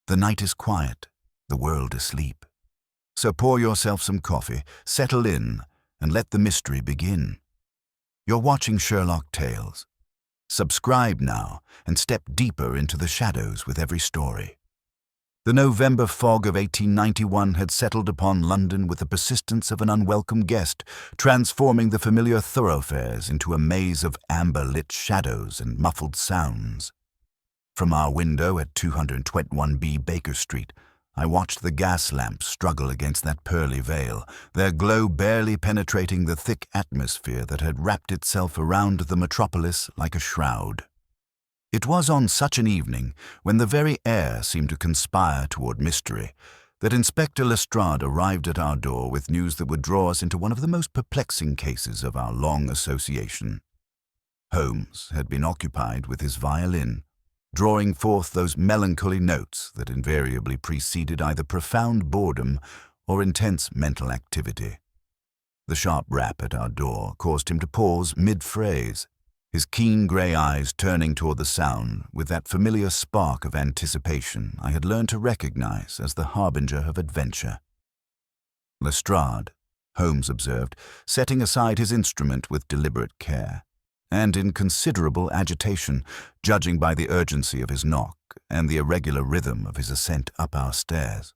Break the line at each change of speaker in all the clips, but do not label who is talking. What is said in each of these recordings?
The night is quiet, the world asleep. So pour yourself some coffee, settle in, and let the mystery begin. You're watching Sherlock Tales. Subscribe now and step deeper into the shadows with every story. The November fog of 1891 had settled upon London with the persistence of an unwelcome guest, transforming the familiar thoroughfares into a maze of amber-lit shadows and muffled sounds. From our window at 221B Baker Street, I watched the gas lamps struggle against that pearly veil, their glow barely penetrating the thick atmosphere that had wrapped itself around the metropolis like a shroud. It was on such an evening, when the very air seemed to conspire toward mystery, that Inspector Lestrade arrived at our door with news that would draw us into one of the most perplexing cases of our long association. Holmes had been occupied with his violin, drawing forth those melancholy notes that invariably preceded either profound boredom or intense mental activity. The sharp rap at our door caused him to pause mid-phrase, his keen grey eyes turning toward the sound with that familiar spark of anticipation I had learned to recognize as the harbinger of adventure. Lestrade, Holmes observed, setting aside his instrument with deliberate care, and in considerable agitation, judging by the urgency of his knock and the irregular rhythm of his ascent up our stairs.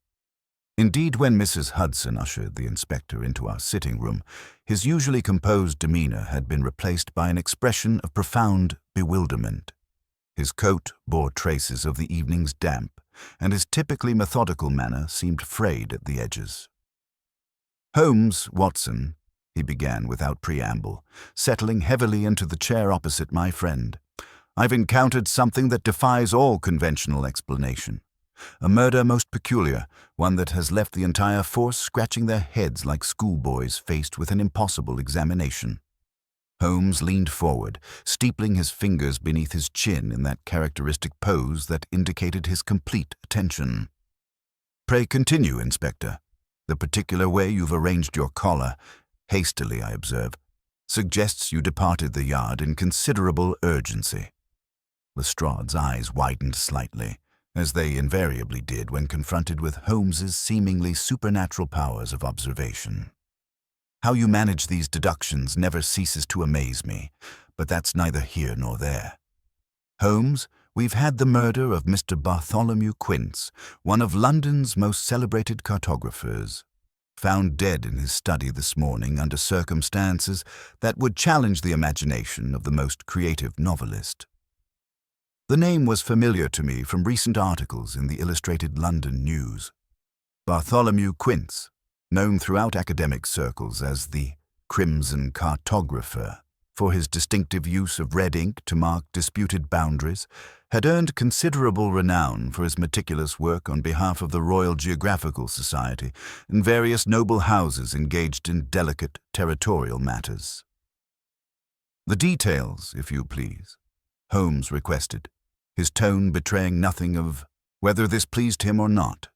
Indeed, when Mrs. Hudson ushered the inspector into our sitting room, his usually composed demeanor had been replaced by an expression of profound bewilderment. His coat bore traces of the evening's damp, and his typically methodical manner seemed frayed at the edges. "Holmes, Watson," he began without preamble, settling heavily into the chair opposite my friend, "I've encountered something that defies all conventional explanation. A murder most peculiar, one that has left the entire force scratching their heads like schoolboys faced with an impossible examination." Holmes leaned forward, steepling his fingers beneath his chin in that characteristic pose that indicated his complete attention. "Pray continue, Inspector. The particular way you've arranged your collar," hastily I observe, "suggests you departed the yard in considerable urgency." Lestrade's eyes widened slightly, as they invariably did when confronted with Holmes's seemingly supernatural powers of observation. "How you manage these deductions never ceases to amaze me, but that's neither here nor there. Holmes, we've had the murder of Mr. Bartholomew Quince, one of London's most celebrated cartographers, found dead in his study this morning under circumstances that would challenge the imagination of the most creative novelist. The name was familiar to me from recent articles in the Illustrated London News. Bartholomew Quince, known throughout academic circles as the Crimson Cartographer, for his distinctive use of red ink to mark disputed boundaries, had earned considerable renown for his meticulous work on behalf of the Royal Geographical Society and various noble houses engaged in delicate territorial matters. "The details, if you please," Holmes requested, his tone betraying nothing of whether this pleased him or not.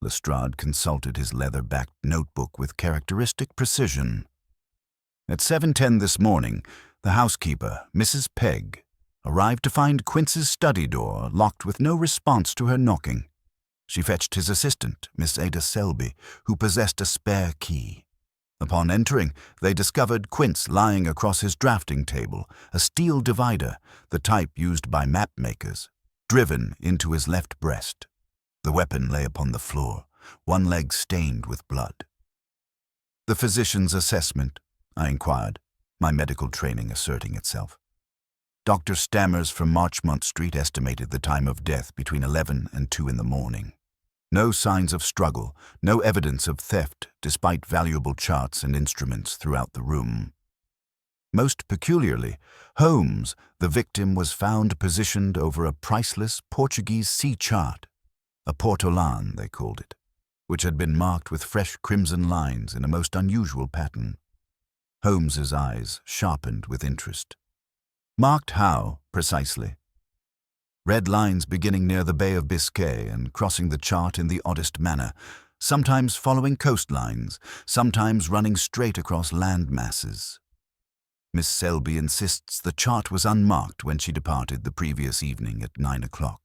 Lestrade consulted his leather-backed notebook with characteristic precision. "At 7:10 this morning, the housekeeper, Mrs. Pegg, arrived to find Quince's study door locked with no response to her knocking. She fetched his assistant, Miss Ada Selby, who possessed a spare key. Upon entering, they discovered Quince lying across his drafting table, a steel divider, the type used by mapmakers, driven into his left breast. The weapon lay upon the floor, one leg stained with blood." "The physician's assessment?" I inquired, my medical training asserting itself. "Dr. Stammers from Marchmont Street estimated the time of death between 11 and 2 in the morning. No signs of struggle, no evidence of theft, despite valuable charts and instruments throughout the room. Most peculiarly, Holmes, the victim, was found positioned over a priceless Portuguese sea chart, a portolan they called it, which had been marked with fresh crimson lines in a most unusual pattern." Holmes's eyes sharpened with interest. "Marked how, precisely?" "Red lines beginning near the Bay of Biscay and crossing the chart in the oddest manner, sometimes following coastlines, sometimes running straight across land masses. Miss Selby insists the chart was unmarked when she departed the previous evening at 9 o'clock.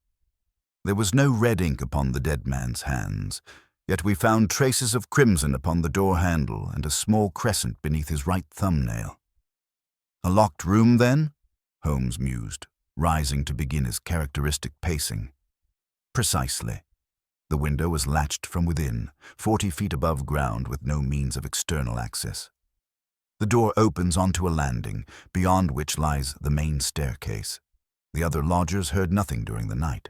There was no red ink upon the dead man's hands, yet we found traces of crimson upon the door handle and a small crescent beneath his right thumbnail. A locked room, then? Holmes mused, rising to begin his characteristic pacing. Precisely. The window was latched from within, 40 feet above ground with no means of external access. The door opens onto a landing, beyond which lies the main staircase. The other lodgers heard nothing during the night.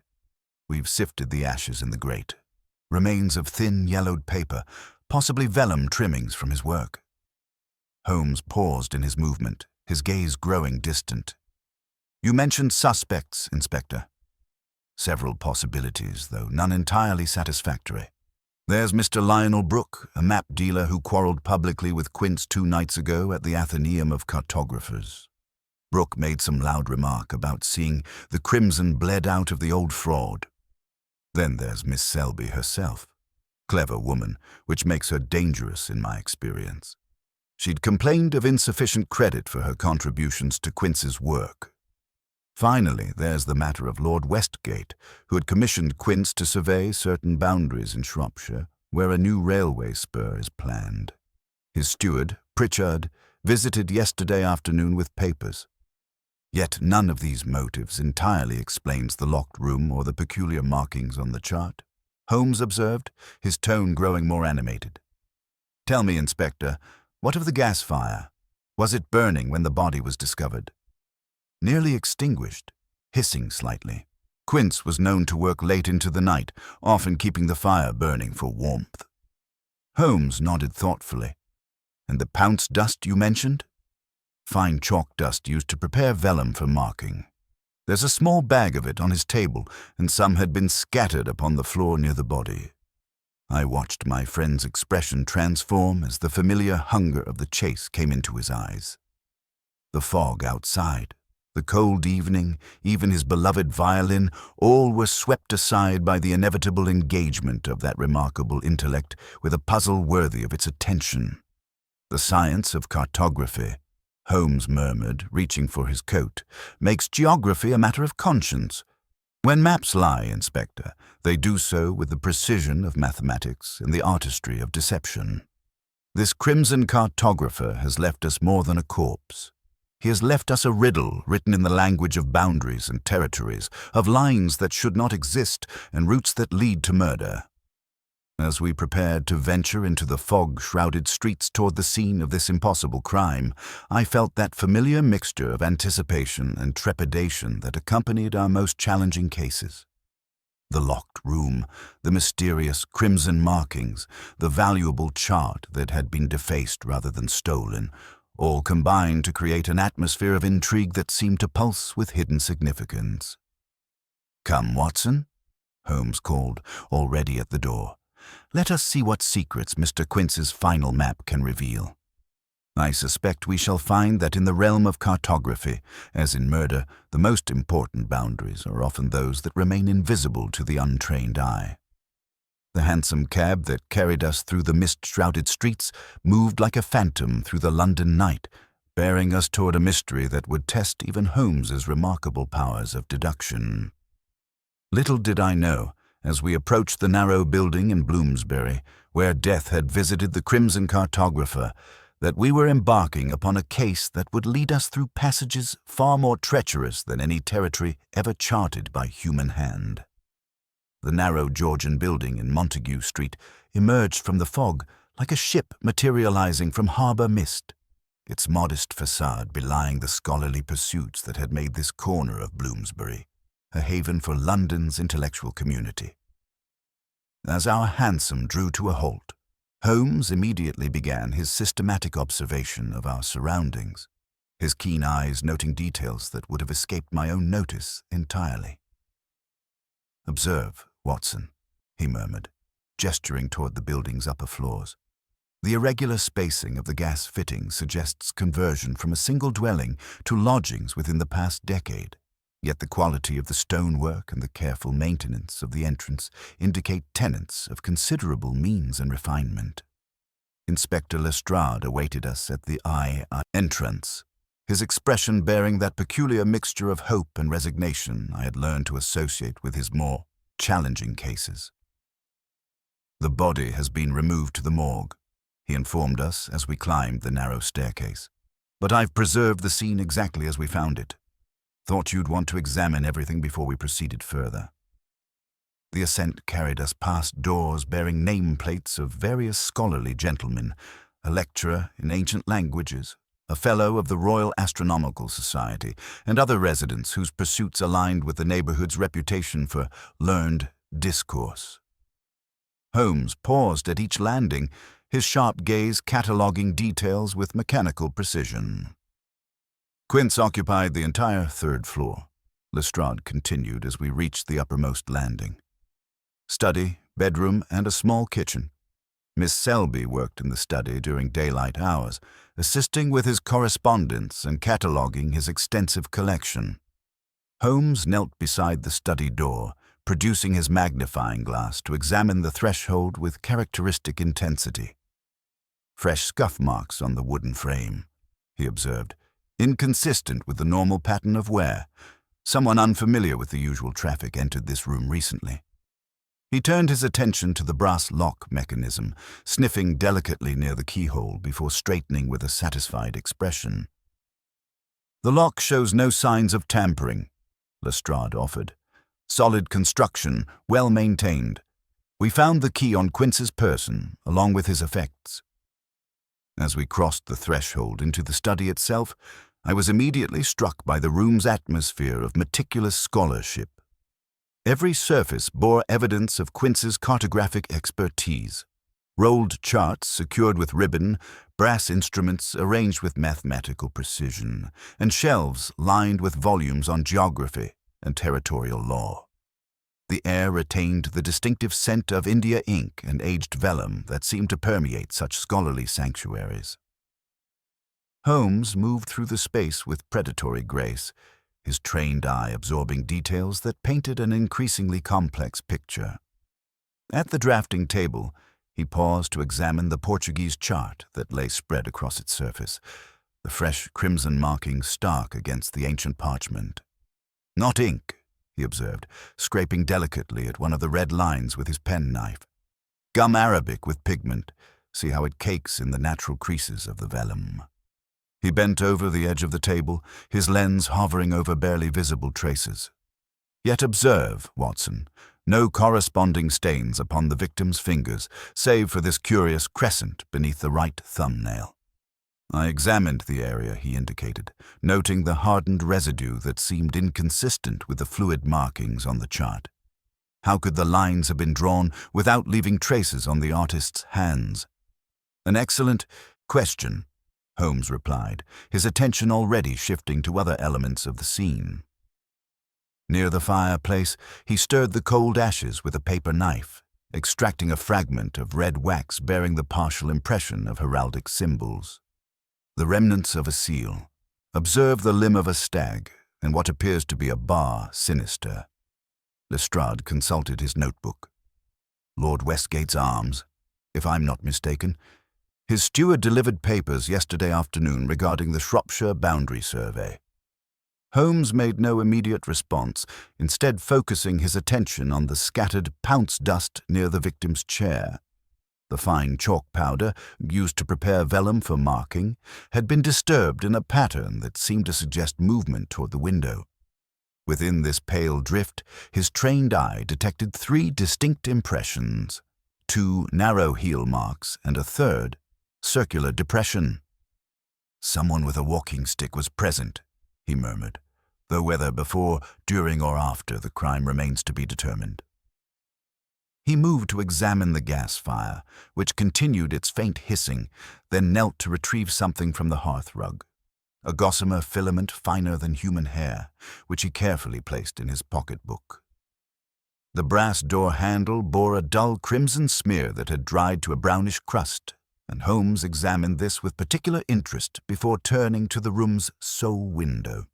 We've sifted the ashes in the grate. Remains of thin, yellowed paper, possibly vellum trimmings from his work. Holmes paused in his movement, his gaze growing distant. You mentioned suspects, Inspector. Several possibilities, though none entirely satisfactory. There's Mr. Lionel Brooke, a map dealer who quarreled publicly with Quince 2 nights ago at the Athenaeum of Cartographers. Brooke made some loud remark about seeing the crimson bled out of the old fraud. Then there's Miss Selby herself. Clever woman, which makes her dangerous in my experience. She'd complained of insufficient credit for her contributions to Quince's work. Finally, there's the matter of Lord Westgate, who had commissioned Quince to survey certain boundaries in Shropshire, where a new railway spur is planned. His steward, Pritchard, visited yesterday afternoon with papers. Yet none of these motives entirely explains the locked room or the peculiar markings on the chart, Holmes observed, his tone growing more animated. Tell me, Inspector, what of the gas fire? Was it burning when the body was discovered? Nearly extinguished, hissing slightly. Quince was known to work late into the night, often keeping the fire burning for warmth. Holmes nodded thoughtfully. And the pounce dust you mentioned? Fine chalk dust used to prepare vellum for marking. There's a small bag of it on his table, and some had been scattered upon the floor near the body. I watched my friend's expression transform as the familiar hunger of the chase came into his eyes. The fog outside, the cold evening, even his beloved violin, all were swept aside by the inevitable engagement of that remarkable intellect with a puzzle worthy of its attention. The science of cartography, Holmes murmured, reaching for his coat, makes geography a matter of conscience. When maps lie, Inspector, they do so with the precision of mathematics and the artistry of deception. This crimson cartographer has left us more than a corpse. He has left us a riddle written in the language of boundaries and territories, of lines that should not exist and routes that lead to murder. As we prepared to venture into the fog-shrouded streets toward the scene of this impossible crime, I felt that familiar mixture of anticipation and trepidation that accompanied our most challenging cases. The locked room, the mysterious crimson markings, the valuable chart that had been defaced rather than stolen, all combined to create an atmosphere of intrigue that seemed to pulse with hidden significance. "Come, Watson," Holmes called, already at the door. "Let us see what secrets Mr. Quince's final map can reveal. I suspect we shall find that in the realm of cartography, as in murder, the most important boundaries are often those that remain invisible to the untrained eye." The hansom cab that carried us through the mist-shrouded streets moved like a phantom through the London night, bearing us toward a mystery that would test even Holmes's remarkable powers of deduction. Little did I know, as we approached the narrow building in Bloomsbury, where death had visited the crimson cartographer, that we were embarking upon a case that would lead us through passages far more treacherous than any territory ever charted by human hand. The narrow Georgian building in Montague Street emerged from the fog like a ship materializing from harbour mist, its modest facade belying the scholarly pursuits that had made this corner of Bloomsbury a haven for London's intellectual community. As our hansom drew to a halt, Holmes immediately began his systematic observation of our surroundings, his keen eyes noting details that would have escaped my own notice entirely. "Observe, Watson," he murmured, gesturing toward the building's upper floors. "The irregular spacing of the gas fittings suggests conversion from a single dwelling to lodgings within the past decade, yet the quality of the stonework and the careful maintenance of the entrance indicate tenants of considerable means and refinement." Inspector Lestrade awaited us at the entrance, his expression bearing that peculiar mixture of hope and resignation I had learned to associate with his more challenging cases. "The body has been removed to the morgue," he informed us as we climbed the narrow staircase. "But I've preserved the scene exactly as we found it. Thought you'd want to examine everything before we proceeded further." The ascent carried us past doors bearing nameplates of various scholarly gentlemen, a lecturer in ancient languages, a fellow of the Royal Astronomical Society, and other residents whose pursuits aligned with the neighborhood's reputation for learned discourse. Holmes paused at each landing, his sharp gaze cataloguing details with mechanical precision. "Quince occupied the entire third floor," Lestrade continued as we reached the uppermost landing. "Study, bedroom, and a small kitchen. Miss Selby worked in the study during daylight hours, assisting with his correspondence and cataloguing his extensive collection." Holmes knelt beside the study door, producing his magnifying glass to examine the threshold with characteristic intensity. "Fresh scuff marks on the wooden frame," he observed, "inconsistent with the normal pattern of wear. Someone unfamiliar with the usual traffic entered this room recently." He turned his attention to the brass lock mechanism, sniffing delicately near the keyhole before straightening with a satisfied expression. "The lock shows no signs of tampering," Lestrade offered. "Solid construction, well maintained. We found the key on Quince's person, along with his effects." As we crossed the threshold into the study itself, I was immediately struck by the room's atmosphere of meticulous scholarship. Every surface bore evidence of Quince's cartographic expertise. Rolled charts secured with ribbon, brass instruments arranged with mathematical precision, and shelves lined with volumes on geography and territorial law. The air retained the distinctive scent of India ink and aged vellum that seemed to permeate such scholarly sanctuaries. Holmes moved through the space with predatory grace, his trained eye absorbing details that painted an increasingly complex picture. At the drafting table, he paused to examine the Portuguese chart that lay spread across its surface, the fresh crimson markings stark against the ancient parchment. "Not ink," he observed, scraping delicately at one of the red lines with his penknife. "Gum arabic with pigment. See how it cakes in the natural creases of the vellum." He bent over the edge of the table, his lens hovering over barely visible traces. "Yet observe, Watson, no corresponding stains upon the victim's fingers, save for this curious crescent beneath the right thumbnail." I examined the area he indicated, noting the hardened residue that seemed inconsistent with the fluid markings on the chart. How could the lines have been drawn without leaving traces on the artist's hands? "An excellent question," Holmes replied, his attention already shifting to other elements of the scene. Near the fireplace, he stirred the cold ashes with a paper knife, extracting a fragment of red wax bearing the partial impression of heraldic symbols. "The remnants of a seal. Observe the limb of a stag, and what appears to be a bar sinister." Lestrade consulted his notebook. "Lord Westgate's arms, if I'm not mistaken. His steward delivered papers yesterday afternoon regarding the Shropshire boundary survey." Holmes made no immediate response, instead focusing his attention on the scattered pounce dust near the victim's chair. The fine chalk powder, used to prepare vellum for marking, had been disturbed in a pattern that seemed to suggest movement toward the window. Within this pale drift, his trained eye detected 3 distinct impressions, 2 narrow heel marks and a third, circular depression. "Someone with a walking stick was present," he murmured, though whether before, during, or after the crime remains to be determined. He moved to examine the gas fire, which continued its faint hissing, then knelt to retrieve something from the hearth rug, a gossamer filament finer than human hair, which he carefully placed in his pocketbook. The brass door handle bore a dull crimson smear that had dried to a brownish crust, and Holmes examined this with particular interest before turning to the room's sole window.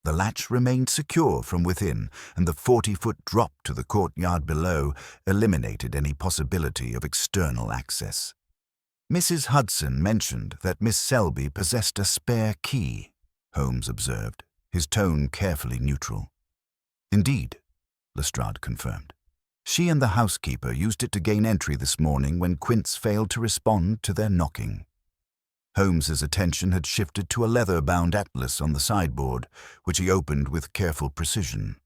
The latch remained secure from within, and the 40-foot drop to the courtyard below eliminated any possibility of external access. "Mrs. Hudson mentioned that Miss Selby possessed a spare key," Holmes observed, his tone carefully neutral. "Indeed," Lestrade confirmed. She and the housekeeper used it to gain entry this morning when Quince failed to respond to their knocking. Holmes's attention had shifted to a leather-bound atlas on the sideboard, which he opened with careful precision.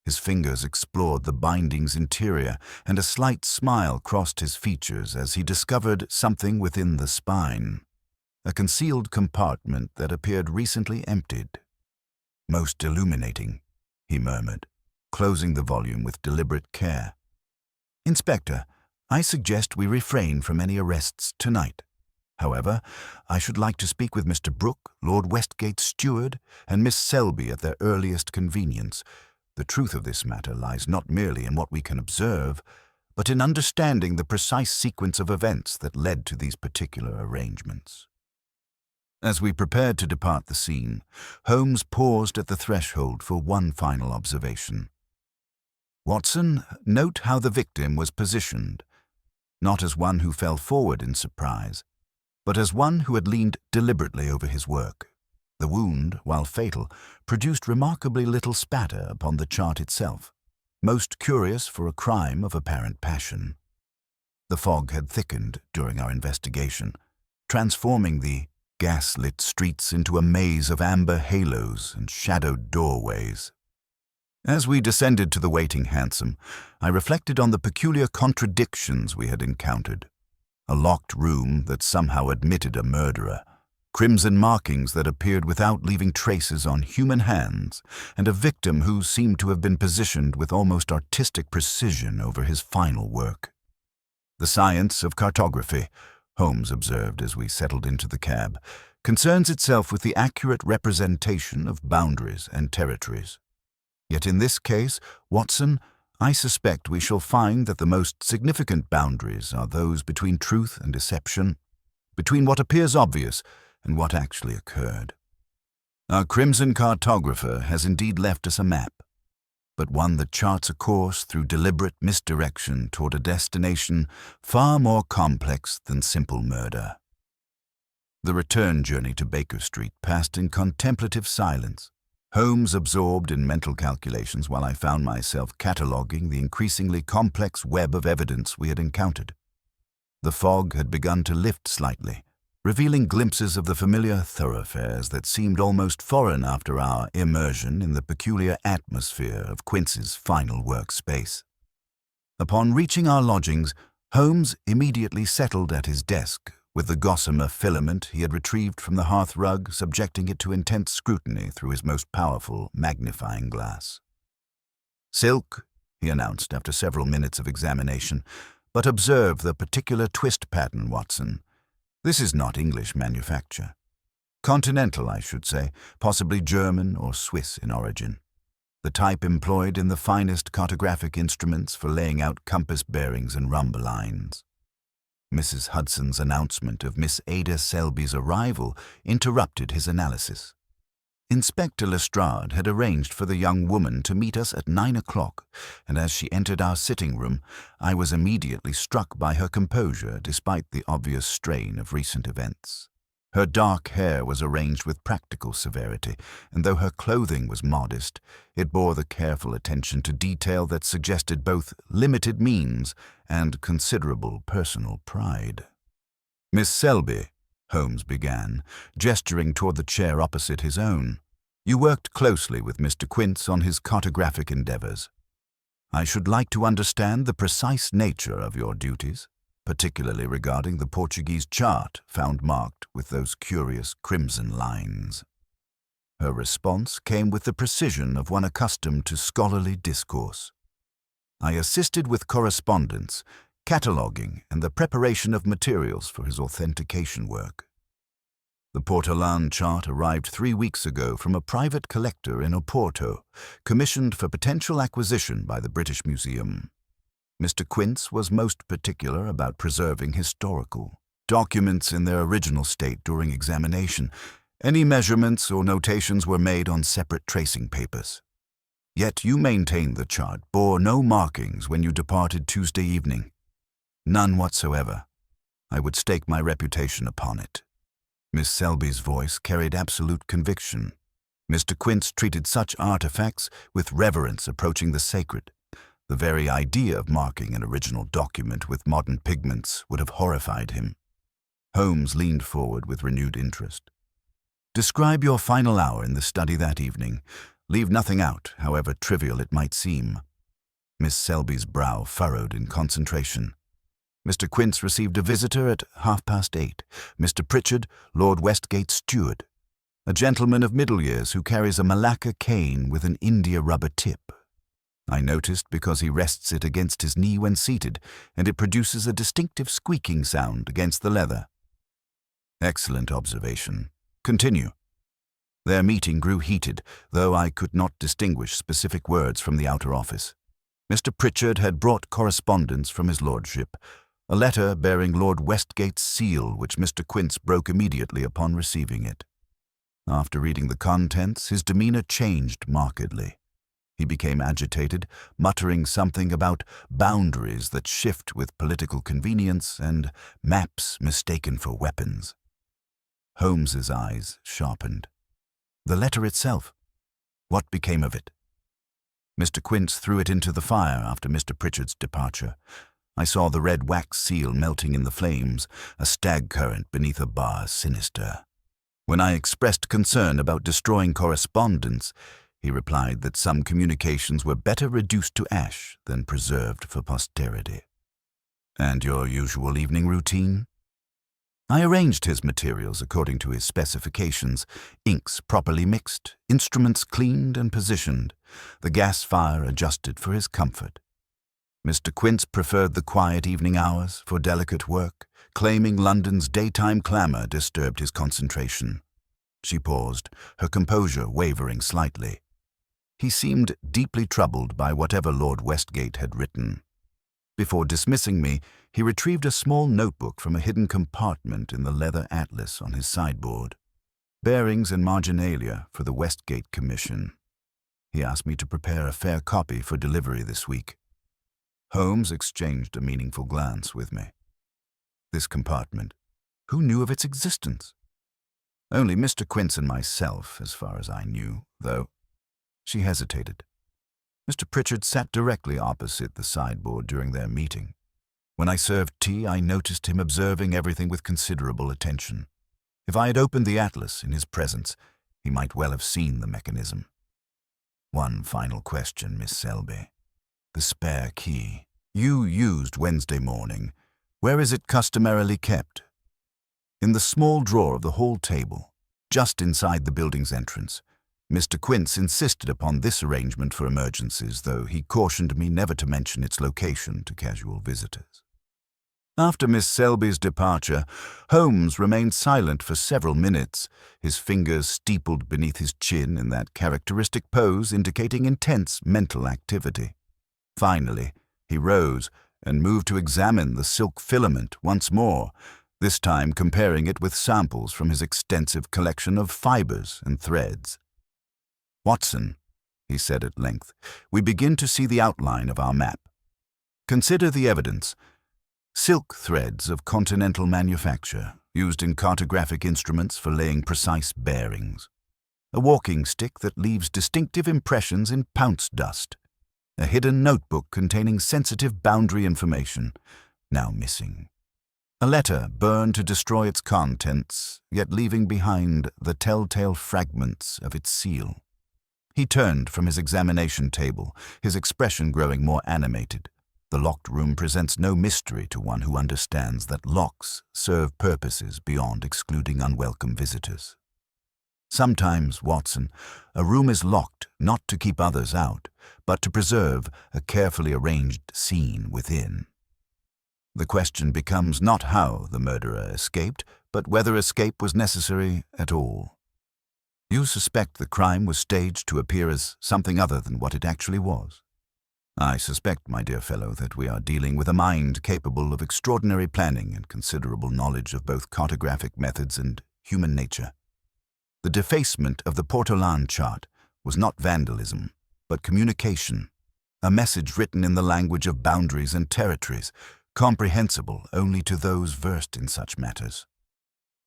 His fingers explored the binding's interior, and a slight smile crossed his features as he discovered something within the spine, a concealed compartment that appeared recently emptied. "Most illuminating," he murmured, closing the volume with deliberate care. "Inspector, I suggest we refrain from any arrests tonight. However, I should like to speak with Mr. Brooke, Lord Westgate's steward, and Miss Selby at their earliest convenience. The truth of this matter lies not merely in what we can observe, but in understanding the precise sequence of events that led to these particular arrangements." As we prepared to depart the scene, Holmes paused at the threshold for one final observation. "Watson, note how the victim was positioned, not as one who fell forward in surprise, but as one who had leaned deliberately over his work. The wound, while fatal, produced remarkably little spatter upon the chart itself, most curious for a crime of apparent passion. The fog had thickened during our investigation, transforming the gas-lit streets into a maze of amber halos and shadowed doorways. As we descended to the waiting hansom, I reflected on the peculiar contradictions we had encountered. A locked room that somehow admitted a murderer, crimson markings that appeared without leaving traces on human hands, and a victim who seemed to have been positioned with almost artistic precision over his final work. "The science of cartography," Holmes observed as we settled into the cab, "concerns itself with the accurate representation of boundaries and territories. Yet in this case, Watson, I suspect we shall find that the most significant boundaries are those between truth and deception, between what appears obvious and what actually occurred. Our crimson cartographer has indeed left us a map, but one that charts a course through deliberate misdirection toward a destination far more complex than simple murder." The return journey to Baker Street passed in contemplative silence, Holmes absorbed in mental calculations while I found myself cataloguing the increasingly complex web of evidence we had encountered. The fog had begun to lift slightly, revealing glimpses of the familiar thoroughfares that seemed almost foreign after our immersion in the peculiar atmosphere of Quince's final workspace. Upon reaching our lodgings, Holmes immediately settled at his desk, with the gossamer filament he had retrieved from the hearth rug subjecting it to intense scrutiny through his most powerful magnifying glass. "Silk," he announced after several minutes of examination, "but observe the particular twist pattern, Watson. This is not English manufacture. Continental, I should say, possibly German or Swiss in origin. The type employed in the finest cartographic instruments for laying out compass bearings and rhumb lines." Mrs. Hudson's announcement of Miss Ada Selby's arrival interrupted his analysis. Inspector Lestrade had arranged for the young woman to meet us at 9 o'clock, and as she entered our sitting room, I was immediately struck by her composure despite the obvious strain of recent events. Her dark hair was arranged with practical severity, and though her clothing was modest, it bore the careful attention to detail that suggested both limited means and considerable personal pride. "Miss Selby," Holmes began, gesturing toward the chair opposite his own, "you worked closely with Mr. Quince on his cartographic endeavors. I should like to understand the precise nature of your duties, particularly regarding the Portuguese chart found marked with those curious crimson lines." Her response came with the precision of one accustomed to scholarly discourse. "I assisted with correspondence, cataloguing, and the preparation of materials for his authentication work. The Portolan chart arrived 3 weeks ago from a private collector in Oporto, commissioned for potential acquisition by the British Museum. Mr. Quince was most particular about preserving historical documents in their original state during examination. Any measurements or notations were made on separate tracing papers. Yet you maintained the chart bore no markings when you departed Tuesday evening. None whatsoever. I would stake my reputation upon it." Miss Selby's voice carried absolute conviction. Mr. Quince treated such artifacts with reverence approaching the sacred. The very idea of marking an original document with modern pigments would have horrified him. Holmes leaned forward with renewed interest. Describe your final hour in the study that evening. Leave nothing out, however trivial it might seem. Miss Selby's brow furrowed in concentration. Mr. Quince received a visitor at 8:30. Mr. Pritchard, Lord Westgate's steward. A gentleman of middle years who carries a Malacca cane with an India rubber tip. I noticed because he rests it against his knee when seated, and it produces a distinctive squeaking sound against the leather. Excellent observation. Continue. Their meeting grew heated, though I could not distinguish specific words from the outer office. Mr. Pritchard had brought correspondence from his lordship, a letter bearing Lord Westgate's seal, which Mr. Quince broke immediately upon receiving it. After reading the contents, his demeanour changed markedly. He became agitated, muttering something about boundaries that shift with political convenience and maps mistaken for weapons. Holmes's eyes sharpened. The letter itself. What became of it? Mr. Quince threw it into the fire after Mr. Pritchard's departure. I saw the red wax seal melting in the flames, a stag current beneath a bar sinister. When I expressed concern about destroying correspondence, he replied that some communications were better reduced to ash than preserved for posterity. And your usual evening routine? I arranged his materials according to his specifications, inks properly mixed, instruments cleaned and positioned, the gas fire adjusted for his comfort. Mr. Quince preferred the quiet evening hours for delicate work, claiming London's daytime clamour disturbed his concentration. She paused, her composure wavering slightly. He seemed deeply troubled by whatever Lord Westgate had written. Before dismissing me, he retrieved a small notebook from a hidden compartment in the leather atlas on his sideboard. Bearings and marginalia for the Westgate Commission. He asked me to prepare a fair copy for delivery this week. Holmes exchanged a meaningful glance with me. This compartment. Who knew of its existence? Only Mr. Quince and myself, as far as I knew, though. She hesitated. Mr. Pritchard sat directly opposite the sideboard during their meeting. When I served tea, I noticed him observing everything with considerable attention. If I had opened the atlas in his presence, he might well have seen the mechanism. One final question, Miss Selby. The spare key. You used Wednesday morning. Where is it customarily kept? In the small drawer of the hall table, just inside the building's entrance. Mr. Quince insisted upon this arrangement for emergencies, though he cautioned me never to mention its location to casual visitors. After Miss Selby's departure, Holmes remained silent for several minutes, his fingers steepled beneath his chin in that characteristic pose indicating intense mental activity. Finally, he rose and moved to examine the silk filament once more, this time comparing it with samples from his extensive collection of fibers and threads. "Watson," he said at length, "we begin to see the outline of our map. Consider the evidence. Silk threads of continental manufacture, used in cartographic instruments for laying precise bearings. A walking stick that leaves distinctive impressions in pounce dust. A hidden notebook containing sensitive boundary information, now missing. A letter burned to destroy its contents, yet leaving behind the telltale fragments of its seal." He turned from his examination table, his expression growing more animated. The locked room presents no mystery to one who understands that locks serve purposes beyond excluding unwelcome visitors. Sometimes, Watson, a room is locked not to keep others out, but to preserve a carefully arranged scene within. The question becomes not how the murderer escaped, but whether escape was necessary at all. You suspect the crime was staged to appear as something other than what it actually was. I suspect, my dear fellow, that we are dealing with a mind capable of extraordinary planning and considerable knowledge of both cartographic methods and human nature. The defacement of the Portolan chart was not vandalism, but communication, a message written in the language of boundaries and territories, comprehensible only to those versed in such matters.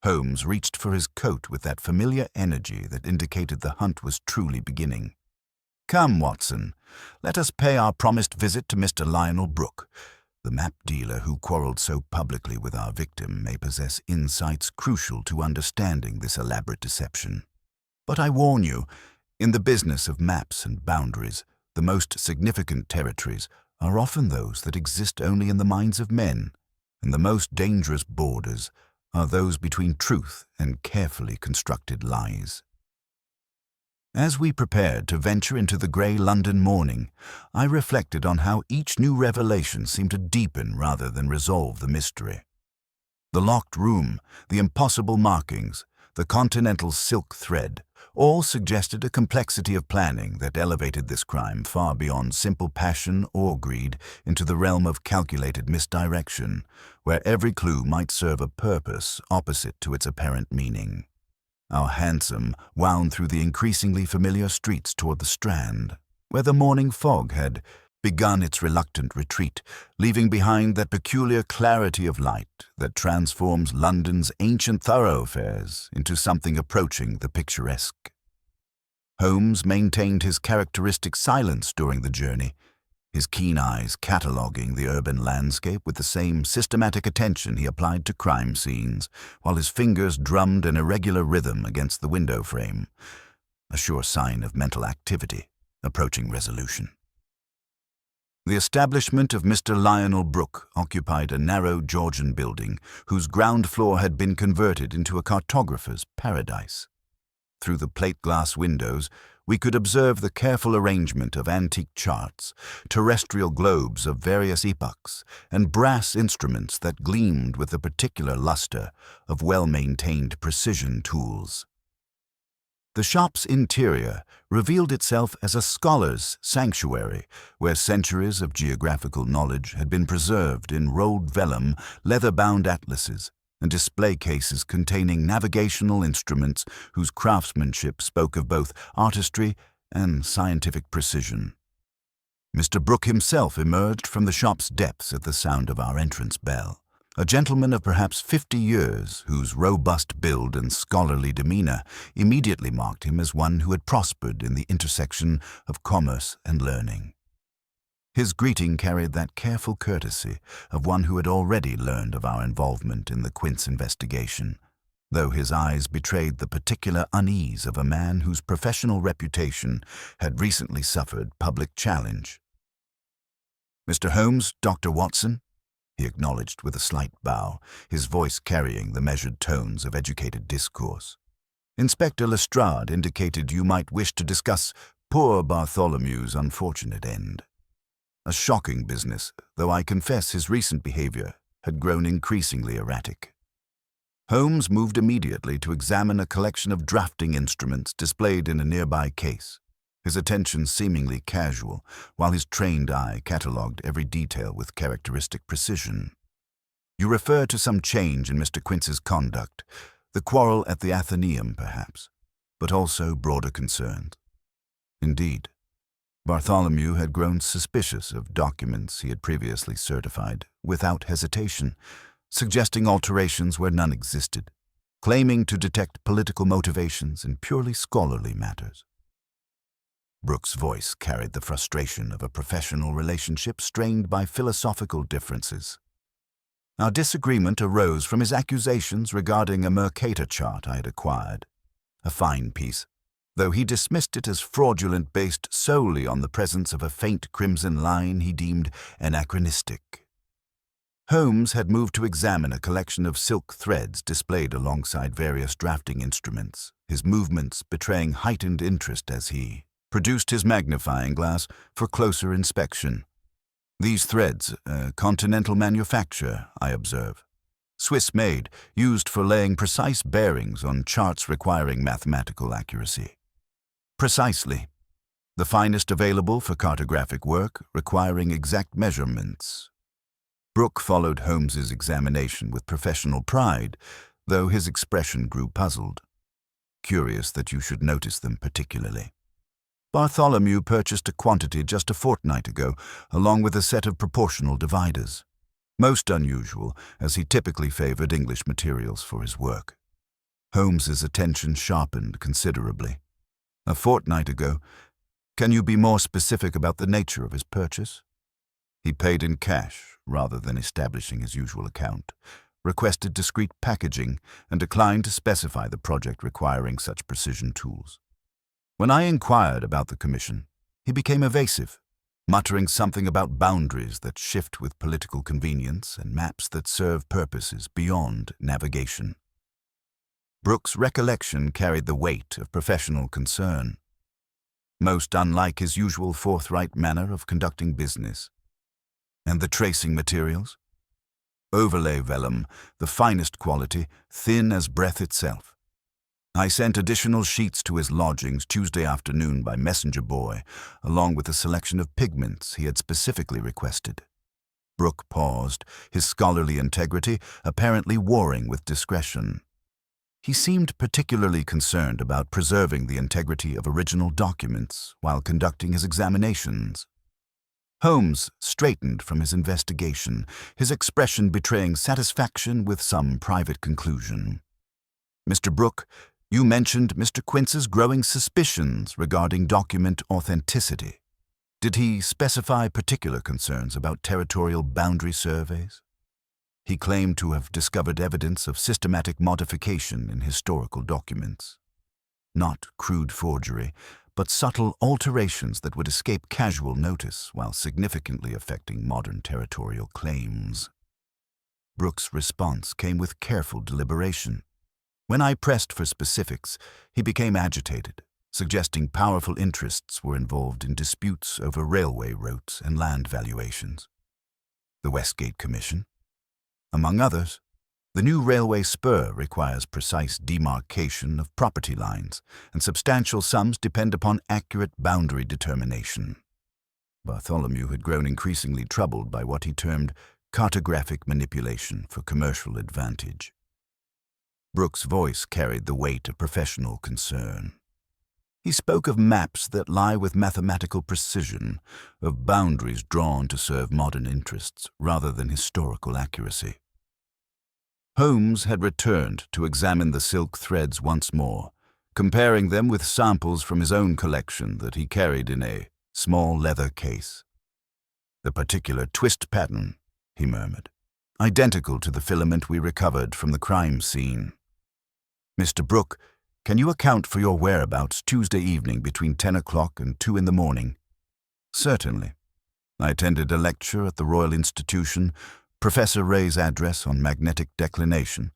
Holmes reached for his coat with that familiar energy that indicated the hunt was truly beginning. Come, Watson, let us pay our promised visit to Mr. Lionel Brooke. The map dealer who quarreled so publicly with our victim may possess insights crucial to understanding this elaborate deception. But I warn you, in the business of maps and boundaries, the most significant territories are often those that exist only in the minds of men, and the most dangerous borders are those between truth and carefully constructed lies. As we prepared to venture into the grey London morning, I reflected on how each new revelation seemed to deepen rather than resolve the mystery. The locked room, the impossible markings, the continental silk thread, all suggested a complexity of planning that elevated this crime far beyond simple passion or greed into the realm of calculated misdirection, where every clue might serve a purpose opposite to its apparent meaning. Our hansom wound through the increasingly familiar streets toward the Strand, where the morning fog had begun its reluctant retreat, leaving behind that peculiar clarity of light that transforms London's ancient thoroughfares into something approaching the picturesque. Holmes maintained his characteristic silence during the journey, his keen eyes cataloguing the urban landscape with the same systematic attention he applied to crime scenes, while his fingers drummed an irregular rhythm against the window frame, a sure sign of mental activity approaching resolution. The establishment of Mr. Lionel Brooke occupied a narrow Georgian building whose ground floor had been converted into a cartographer's paradise. Through the plate-glass windows, we could observe the careful arrangement of antique charts, terrestrial globes of various epochs, and brass instruments that gleamed with the particular luster of well-maintained precision tools. The shop's interior revealed itself as a scholar's sanctuary, where centuries of geographical knowledge had been preserved in rolled vellum, leather-bound atlases, and display cases containing navigational instruments whose craftsmanship spoke of both artistry and scientific precision. Mr. Brooke himself emerged from the shop's depths at the sound of our entrance bell, a gentleman of perhaps 50 years whose robust build and scholarly demeanor immediately marked him as one who had prospered in the intersection of commerce and learning. His greeting carried that careful courtesy of one who had already learned of our involvement in the Quince investigation, though his eyes betrayed the particular unease of a man whose professional reputation had recently suffered public challenge. "Mr. Holmes, Dr. Watson," he acknowledged with a slight bow, his voice carrying the measured tones of educated discourse. "Inspector Lestrade indicated you might wish to discuss poor Bartholomew's unfortunate end. A shocking business, though I confess his recent behavior had grown increasingly erratic." Holmes moved immediately to examine a collection of drafting instruments displayed in a nearby case, his attention seemingly casual, while his trained eye catalogued every detail with characteristic precision. "You refer to some change in Mr. Quince's conduct, the quarrel at the Athenaeum, perhaps, but also broader concerns." Indeed, Bartholomew had grown suspicious of documents he had previously certified, without hesitation, suggesting alterations where none existed, claiming to detect political motivations in purely scholarly matters. Brooke's voice carried the frustration of a professional relationship strained by philosophical differences. Our disagreement arose from his accusations regarding a Mercator chart I had acquired, a fine piece, though he dismissed it as fraudulent based solely on the presence of a faint crimson line he deemed anachronistic. Holmes had moved to examine a collection of silk threads displayed alongside various drafting instruments, his movements betraying heightened interest as he produced his magnifying glass for closer inspection. "These threads, continental manufacture, I observe. Swiss-made, used for laying precise bearings on charts requiring mathematical accuracy." "Precisely. The finest available for cartographic work, requiring exact measurements." Brooke followed Holmes's examination with professional pride, though his expression grew puzzled. "Curious that you should notice them particularly. Bartholomew purchased a quantity just a fortnight ago, along with a set of proportional dividers. Most unusual, as he typically favored English materials for his work." Holmes's attention sharpened considerably. "A fortnight ago? Can you be more specific about the nature of his purchase? He paid in cash rather than establishing his usual account, requested discreet packaging, and declined to specify the project requiring such precision tools. When I inquired about the commission, he became evasive, muttering something about boundaries that shift with political convenience and maps that serve purposes beyond navigation. Brooks' recollection carried the weight of professional concern, most unlike his usual forthright manner of conducting business. And the tracing materials? Overlay vellum, the finest quality, thin as breath itself. I sent additional sheets to his lodgings Tuesday afternoon by messenger boy, along with a selection of pigments he had specifically requested. Brooke paused, his scholarly integrity apparently warring with discretion. He seemed particularly concerned about preserving the integrity of original documents while conducting his examinations. Holmes straightened from his investigation, his expression betraying satisfaction with some private conclusion. "Mr. Brooke, you mentioned Mr. Quince's growing suspicions regarding document authenticity. Did he specify particular concerns about territorial boundary surveys?" He claimed to have discovered evidence of systematic modification in historical documents. Not crude forgery, but subtle alterations that would escape casual notice while significantly affecting modern territorial claims. Brooks' response came with careful deliberation. When I pressed for specifics, he became agitated, suggesting powerful interests were involved in disputes over railway routes and land valuations. The Westgate Commission? Among others, the new railway spur requires precise demarcation of property lines, and substantial sums depend upon accurate boundary determination. Bartholomew had grown increasingly troubled by what he termed cartographic manipulation for commercial advantage. Brooks' voice carried the weight of professional concern. He spoke of maps that lie with mathematical precision, of boundaries drawn to serve modern interests rather than historical accuracy. Holmes had returned to examine the silk threads once more, comparing them with samples from his own collection that he carried in a small leather case. "The particular twist pattern," he murmured, "identical to the filament we recovered from the crime scene. Mr. Brooke, can you account for your whereabouts Tuesday evening between 10 o'clock and 2 in the morning?" "Certainly. I attended a lecture at the Royal Institution, Professor Ray's address on magnetic declination,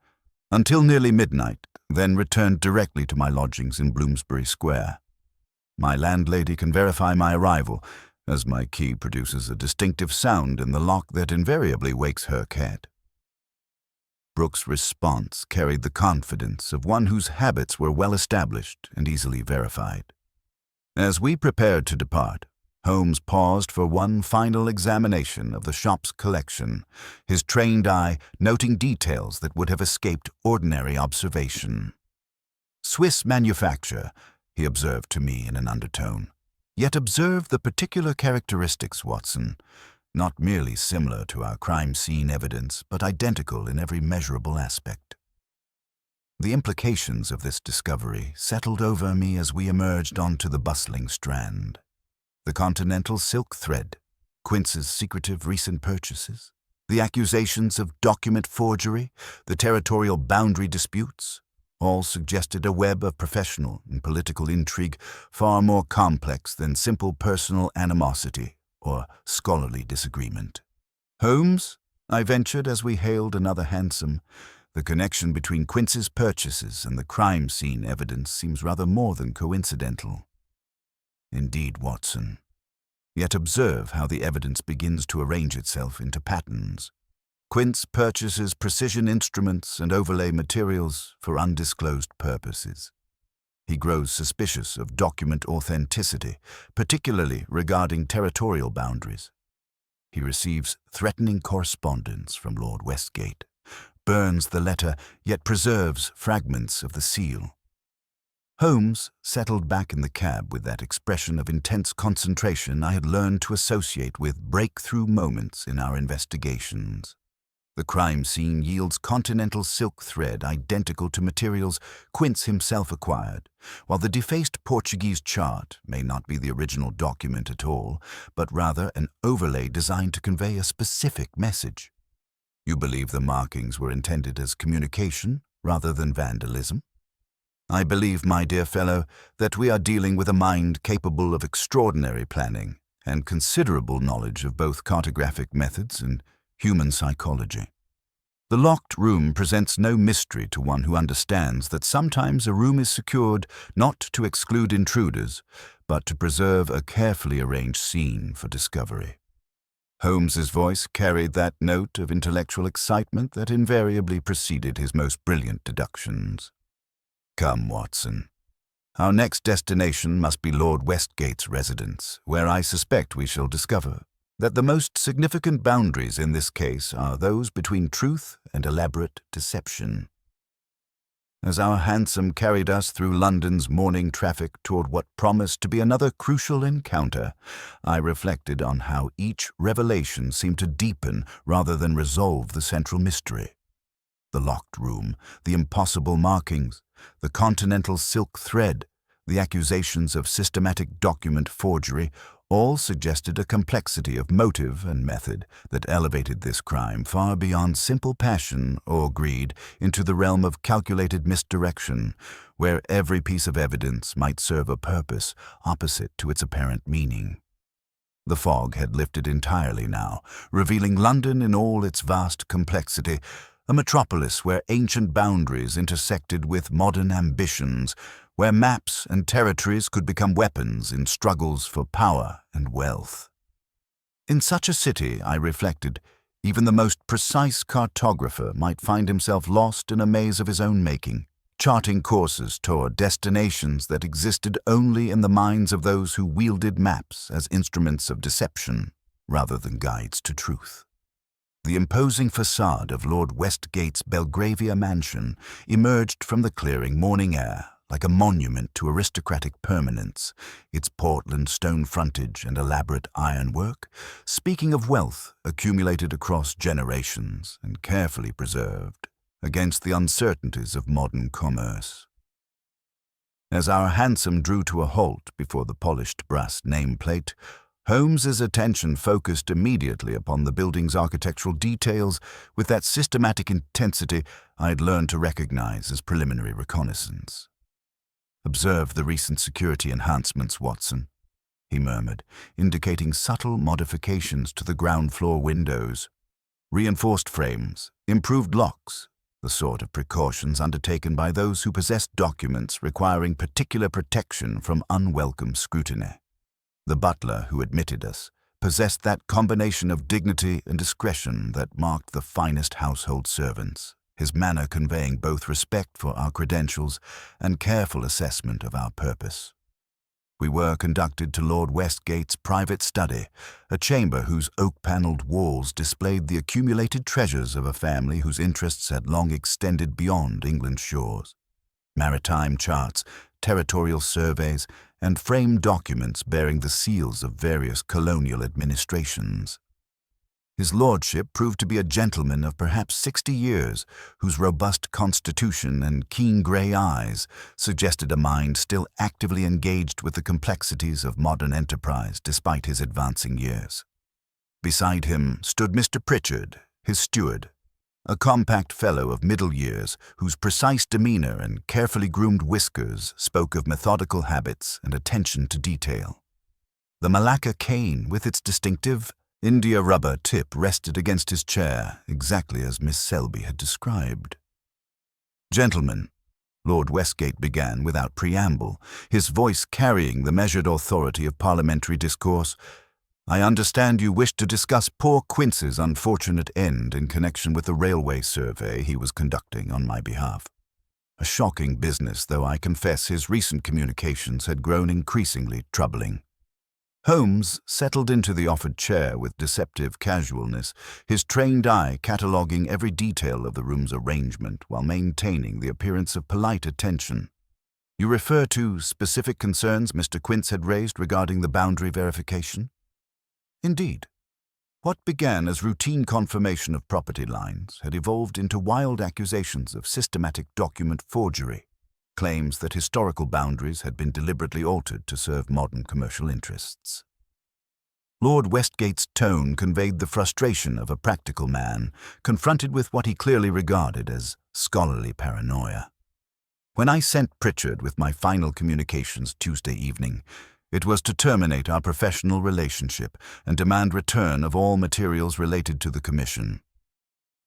until nearly midnight, then returned directly to my lodgings in Bloomsbury Square. My landlady can verify my arrival, as my key produces a distinctive sound in the lock that invariably wakes her cat." Brooks' response carried the confidence of one whose habits were well established and easily verified. As we prepared to depart, Holmes paused for one final examination of the shop's collection, his trained eye noting details that would have escaped ordinary observation. "Swiss manufacture," he observed to me in an undertone. "Yet observe the particular characteristics, Watson. Not merely similar to our crime scene evidence, but identical in every measurable aspect." The implications of this discovery settled over me as we emerged onto the bustling Strand. The continental silk thread, Quince's secretive recent purchases, the accusations of document forgery, the territorial boundary disputes, all suggested a web of professional and political intrigue far more complex than simple personal animosity or scholarly disagreement. "Holmes," I ventured as we hailed another hansom, "the connection between Quince's purchases and the crime scene evidence seems rather more than coincidental." "Indeed, Watson. Yet observe how the evidence begins to arrange itself into patterns. Quince purchases precision instruments and overlay materials for undisclosed purposes. He grows suspicious of document authenticity, particularly regarding territorial boundaries. He receives threatening correspondence from Lord Westgate, burns the letter, yet preserves fragments of the seal. Holmes settled back in the cab with that expression of intense concentration I had learned to associate with breakthrough moments in our investigations. The crime scene yields continental silk thread identical to materials Quince himself acquired, while the defaced Portuguese chart may not be the original document at all, but rather an overlay designed to convey a specific message. You believe the markings were intended as communication rather than vandalism? I believe, my dear fellow, that we are dealing with a mind capable of extraordinary planning and considerable knowledge of both cartographic methods and human psychology. The locked room presents no mystery to one who understands that sometimes a room is secured not to exclude intruders, but to preserve a carefully arranged scene for discovery. Holmes's voice carried that note of intellectual excitement that invariably preceded his most brilliant deductions. Come, Watson. Our next destination must be Lord Westgate's residence, where I suspect we shall discover that the most significant boundaries in this case are those between truth and elaborate deception. As our hansom carried us through London's morning traffic toward what promised to be another crucial encounter, I reflected on how each revelation seemed to deepen rather than resolve the central mystery. The locked room, the impossible markings, the continental silk thread, the accusations of systematic document forgery, all suggested a complexity of motive and method that elevated this crime far beyond simple passion or greed into the realm of calculated misdirection, where every piece of evidence might serve a purpose opposite to its apparent meaning. The fog had lifted entirely now, revealing London in all its vast complexity, a metropolis where ancient boundaries intersected with modern ambitions, where maps and territories could become weapons in struggles for power and wealth. In such a city, I reflected, even the most precise cartographer might find himself lost in a maze of his own making, charting courses toward destinations that existed only in the minds of those who wielded maps as instruments of deception rather than guides to truth. The imposing facade of Lord Westgate's Belgravia mansion emerged from the clearing morning air like a monument to aristocratic permanence, its Portland stone frontage and elaborate ironwork, speaking of wealth accumulated across generations and carefully preserved against the uncertainties of modern commerce. As our hansom drew to a halt before the polished brass nameplate, Holmes's attention focused immediately upon the building's architectural details with that systematic intensity I had learned to recognize as preliminary reconnaissance. "Observe the recent security enhancements, Watson," he murmured, indicating subtle modifications to the ground floor windows. "Reinforced frames, improved locks, the sort of precautions undertaken by those who possess documents requiring particular protection from unwelcome scrutiny." The butler who admitted us possessed that combination of dignity and discretion that marked the finest household servants, his manner conveying both respect for our credentials and careful assessment of our purpose. We were conducted to Lord Westgate's private study, a chamber whose oak-panelled walls displayed the accumulated treasures of a family whose interests had long extended beyond England's shores. Maritime charts, territorial surveys, and framed documents bearing the seals of various colonial administrations. His lordship proved to be a gentleman of perhaps 60 years, whose robust constitution and keen grey eyes suggested a mind still actively engaged with the complexities of modern enterprise despite his advancing years. Beside him stood Mr. Pritchard, his steward, a compact fellow of middle years whose precise demeanor and carefully groomed whiskers spoke of methodical habits and attention to detail. The Malacca cane with its distinctive India rubber tip rested against his chair, exactly as Miss Selby had described. "Gentlemen," Lord Westgate began without preamble, his voice carrying the measured authority of parliamentary discourse, "I understand you wish to discuss poor Quince's unfortunate end in connection with the railway survey he was conducting on my behalf. A shocking business, though I confess his recent communications had grown increasingly troubling." Holmes settled into the offered chair with deceptive casualness, his trained eye cataloguing every detail of the room's arrangement while maintaining the appearance of polite attention. "You refer to specific concerns Mr. Quince had raised regarding the boundary verification?" "Indeed." What began as routine confirmation of property lines had evolved into wild accusations of systematic document forgery, claims that historical boundaries had been deliberately altered to serve modern commercial interests. Lord Westgate's tone conveyed the frustration of a practical man confronted with what he clearly regarded as scholarly paranoia. When I sent Pritchard with my final communications Tuesday evening, it was to terminate our professional relationship and demand return of all materials related to the commission.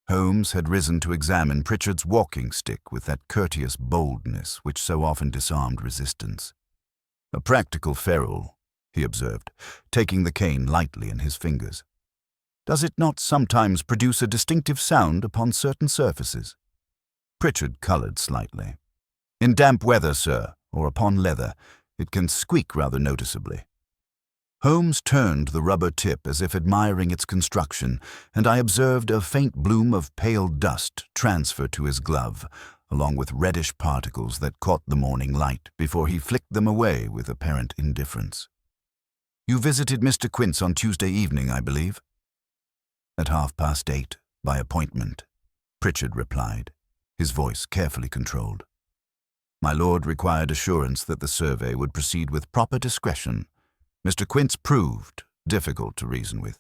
Holmes had risen to examine Pritchard's walking stick with that courteous boldness which so often disarmed resistance. "A practical ferule," he observed, taking the cane lightly in his fingers. "Does it not sometimes produce a distinctive sound upon certain surfaces?" Pritchard coloured slightly. "In damp weather, sir, or upon leather, it can squeak rather noticeably." Holmes turned the rubber tip as if admiring its construction, and I observed a faint bloom of pale dust transfer to his glove, along with reddish particles that caught the morning light before he flicked them away with apparent indifference. "You visited Mr. Quince on Tuesday evening, I believe?" "At 8:30, by appointment," Pritchard replied, his voice carefully controlled. "My lord required assurance that the survey would proceed with proper discretion. Mr. Quince proved difficult to reason with."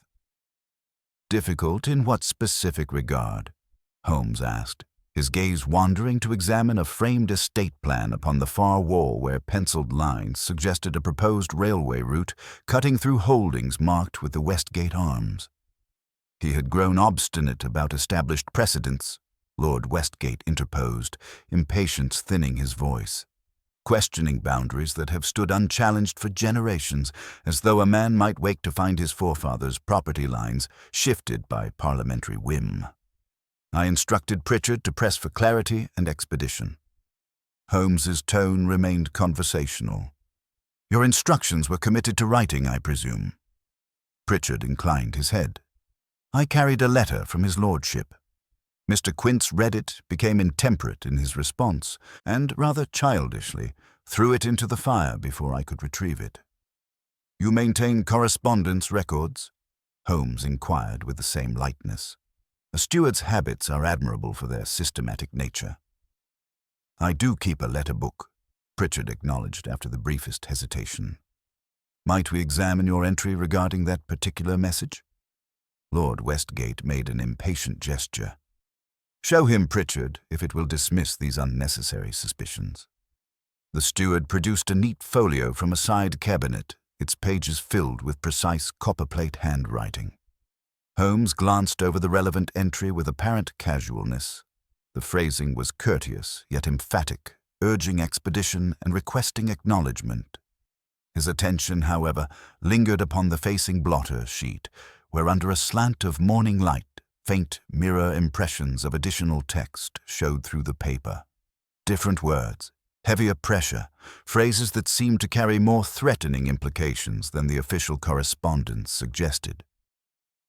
"Difficult in what specific regard?" Holmes asked, his gaze wandering to examine a framed estate plan upon the far wall where penciled lines suggested a proposed railway route cutting through holdings marked with the Westgate arms. He had grown obstinate about established precedents, Lord Westgate interposed, impatience thinning his voice, questioning boundaries that have stood unchallenged for generations, as though a man might wake to find his forefathers' property lines shifted by parliamentary whim. I instructed Pritchard to press for clarity and expedition. Holmes's tone remained conversational. "Your instructions were committed to writing, I presume?" Pritchard inclined his head. "I carried a letter from his lordship. Mr. Quince read it, became intemperate in his response, and, rather childishly, threw it into the fire before I could retrieve it." "You maintain correspondence records?" Holmes inquired with the same lightness. "A steward's habits are admirable for their systematic nature." "I do keep a letter book," Pritchard acknowledged after the briefest hesitation. "Might we examine your entry regarding that particular message?" Lord Westgate made an impatient gesture. "Show him, Pritchard, if it will dismiss these unnecessary suspicions." The steward produced a neat folio from a side cabinet, its pages filled with precise copperplate handwriting. Holmes glanced over the relevant entry with apparent casualness. The phrasing was courteous, yet emphatic, urging expedition and requesting acknowledgement. His attention, however, lingered upon the facing blotter sheet, where under a slant of morning light, faint mirror impressions of additional text showed through the paper. Different words, heavier pressure, phrases that seemed to carry more threatening implications than the official correspondence suggested.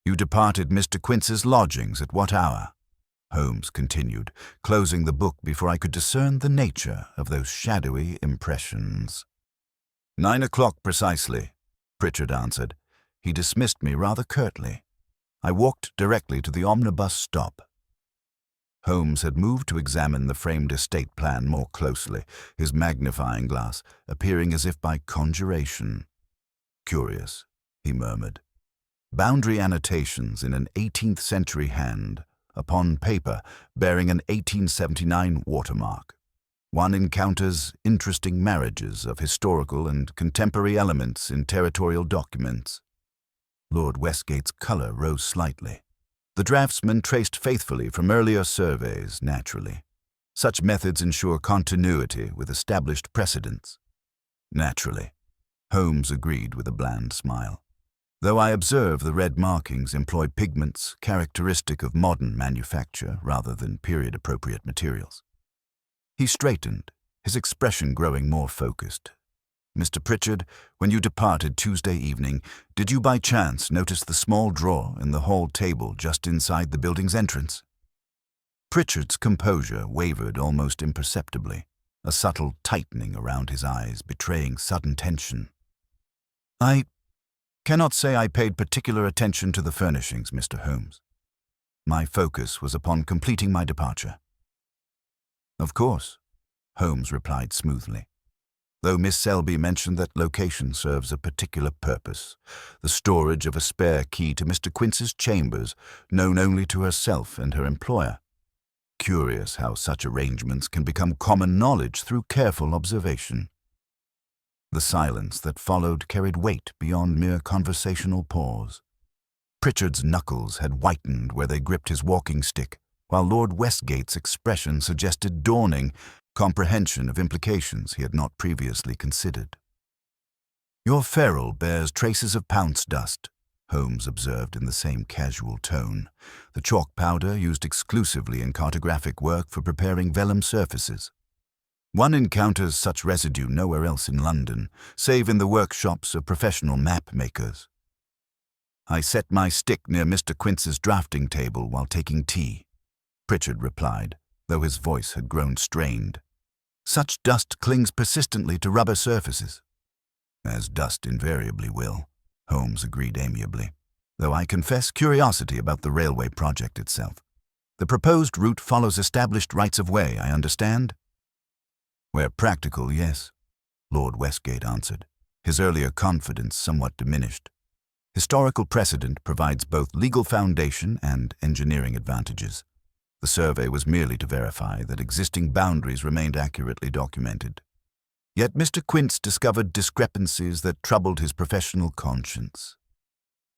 "You departed Mr. Quince's lodgings at what hour?" Holmes continued, closing the book before I could discern the nature of those shadowy impressions. 9:00 precisely, Pritchard answered. He dismissed me rather curtly. I walked directly to the omnibus stop. Holmes had moved to examine the framed estate plan more closely, his magnifying glass appearing as if by conjuration. "Curious," he murmured. "Boundary annotations in an 18th century hand, upon paper bearing an 1879 watermark. One encounters interesting marriages of historical and contemporary elements in territorial documents." Lord Westgate's colour rose slightly. The draftsman traced faithfully from earlier surveys, naturally. Such methods ensure continuity with established precedents. "Naturally," Holmes agreed with a bland smile. "Though I observe the red markings employ pigments characteristic of modern manufacture rather than period-appropriate materials." He straightened, his expression growing more focused. "Mr. Pritchard, when you departed Tuesday evening, did you by chance notice the small drawer in the hall table just inside the building's entrance?" Pritchard's composure wavered almost imperceptibly, a subtle tightening around his eyes betraying sudden tension. "I Cannot say I paid particular attention to the furnishings, Mr. Holmes. My focus was upon completing my departure. Of course, Holmes replied smoothly. Though Miss Selby mentioned that location serves a particular purpose, the storage of a spare key to Mr. Quince's chambers, known only to herself and her employer. Curious how such arrangements can become common knowledge through careful observation. The silence that followed carried weight beyond mere conversational pause. Pritchard's knuckles had whitened where they gripped his walking stick, while Lord Westgate's expression suggested dawning comprehension of implications he had not previously considered. "Your ferrule bears traces of pounce dust," Holmes observed in the same casual tone, the chalk powder used exclusively in cartographic work for preparing vellum surfaces. "One encounters such residue nowhere else in London, save in the workshops of professional map-makers." "I set my stick near Mr. Quince's drafting table while taking tea," Pritchard replied, though his voice had grown strained. "Such dust clings persistently to rubber surfaces." "As dust invariably will," Holmes agreed amiably, "though I confess curiosity about the railway project itself. The proposed route follows established rights-of-way, I understand?" "Where practical, yes," Lord Westgate answered, his earlier confidence somewhat diminished. "Historical precedent provides both legal foundation and engineering advantages. The survey was merely to verify that existing boundaries remained accurately documented. Yet Mr. Quince discovered discrepancies that troubled his professional conscience."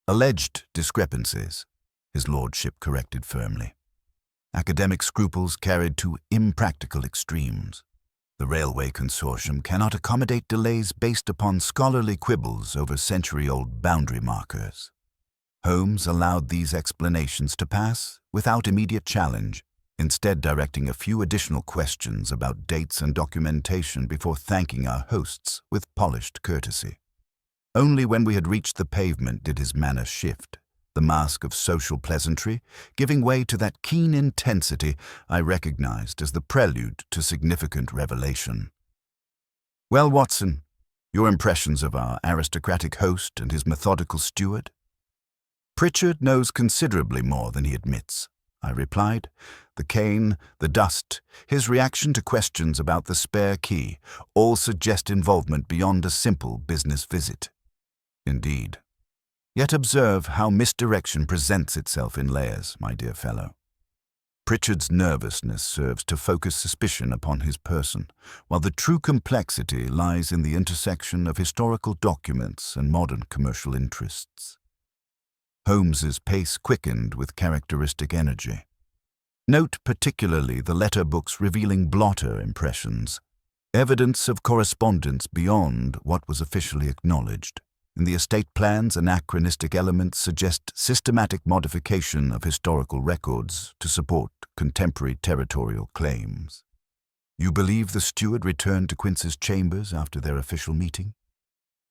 "Alleged discrepancies," his lordship corrected firmly. "Academic scruples carried to impractical extremes. The Railway Consortium cannot accommodate delays based upon scholarly quibbles over century-old boundary markers." Holmes allowed these explanations to pass without immediate challenge, instead directing a few additional questions about dates and documentation before thanking our hosts with polished courtesy. Only when we had reached the pavement did his manner shift, the mask of social pleasantry giving way to that keen intensity I recognized as the prelude to significant revelation. "Well, Watson, your impressions of our aristocratic host and his methodical steward?" "Pritchard knows considerably more than he admits," I replied. "The cane, the dust, his reaction to questions about the spare key, all suggest involvement beyond a simple business visit." "Indeed. Yet observe how misdirection presents itself in layers, my dear fellow. Pritchard's nervousness serves to focus suspicion upon his person, while the true complexity lies in the intersection of historical documents and modern commercial interests." Holmes's pace quickened with characteristic energy. "Note particularly the letter books revealing blotter impressions, evidence of correspondence beyond what was officially acknowledged. In the estate plans, anachronistic elements suggest systematic modification of historical records to support contemporary territorial claims." "You believe the steward returned to Quince's chambers after their official meeting?"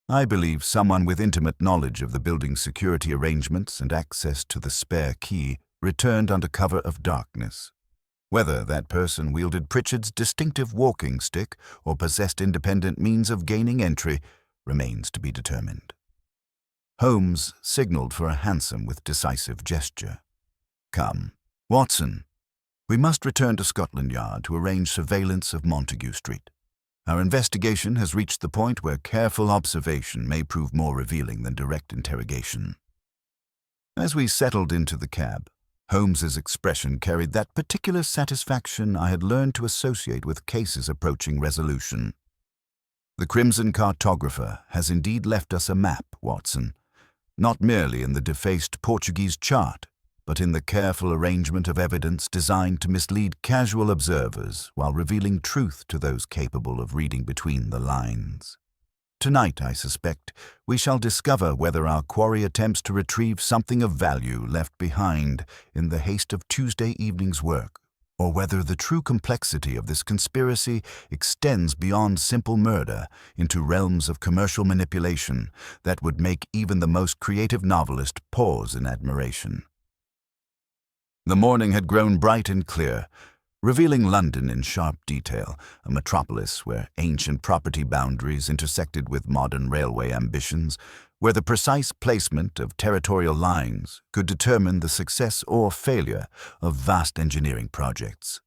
"I believe someone with intimate knowledge of the building's security arrangements and access to the spare key returned under cover of darkness. Whether that person wielded Pritchard's distinctive walking stick or possessed independent means of gaining entry remains to be determined." Holmes signaled for a hansom with decisive gesture. "Come, Watson, we must return to Scotland Yard to arrange surveillance of Montague Street. Our investigation has reached the point where careful observation may prove more revealing than direct interrogation." As we settled into the cab, Holmes's expression carried that particular satisfaction I had learned to associate with cases approaching resolution. "The Crimson Cartographer has indeed left us a map, Watson, not merely in the defaced Portuguese chart, but in the careful arrangement of evidence designed to mislead casual observers while revealing truth to those capable of reading between the lines. Tonight, I suspect, we shall discover whether our quarry attempts to retrieve something of value left behind in the haste of Tuesday evening's work, or whether the true complexity of this conspiracy extends beyond simple murder into realms of commercial manipulation that would make even the most creative novelist pause in admiration." The morning had grown bright and clear, revealing London in sharp detail, a metropolis where ancient property boundaries intersected with modern railway ambitions, where the precise placement of territorial lines could determine the success or failure of vast engineering projects.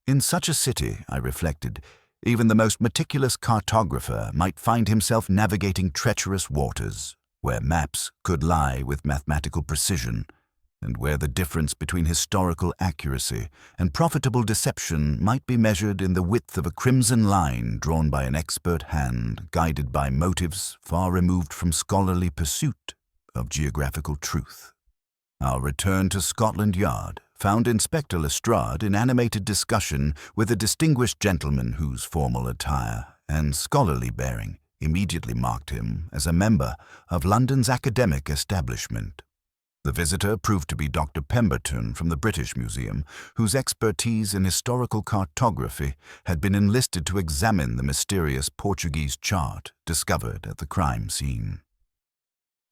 In such a city, I reflected, even the most meticulous cartographer might find himself navigating treacherous waters, where maps could lie with mathematical precision, and where the difference between historical accuracy and profitable deception might be measured in the width of a crimson line drawn by an expert hand, guided by motives far removed from scholarly pursuit of geographical truth. Our return to Scotland Yard found Inspector Lestrade in animated discussion with a distinguished gentleman whose formal attire and scholarly bearing immediately marked him as a member of London's academic establishment. The visitor proved to be Dr. Pemberton from the British Museum, whose expertise in historical cartography had been enlisted to examine the mysterious Portuguese chart discovered at the crime scene.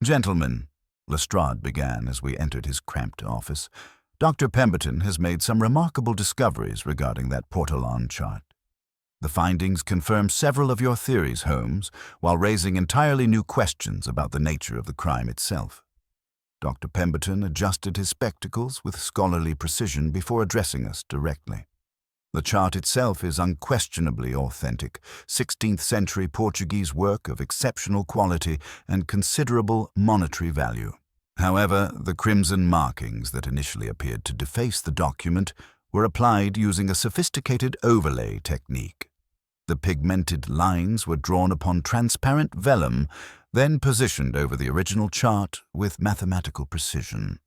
"Gentlemen," Lestrade began as we entered his cramped office, "Dr. Pemberton has made some remarkable discoveries regarding that Portolan chart. The findings confirm several of your theories, Holmes, while raising entirely new questions about the nature of the crime itself." Dr. Pemberton adjusted his spectacles with scholarly precision before addressing us directly. "The chart itself is unquestionably authentic, 16th century Portuguese work of exceptional quality and considerable monetary value. However, the crimson markings that initially appeared to deface the document were applied using a sophisticated overlay technique. The pigmented lines were drawn upon transparent vellum, then positioned over the original chart with mathematical precision."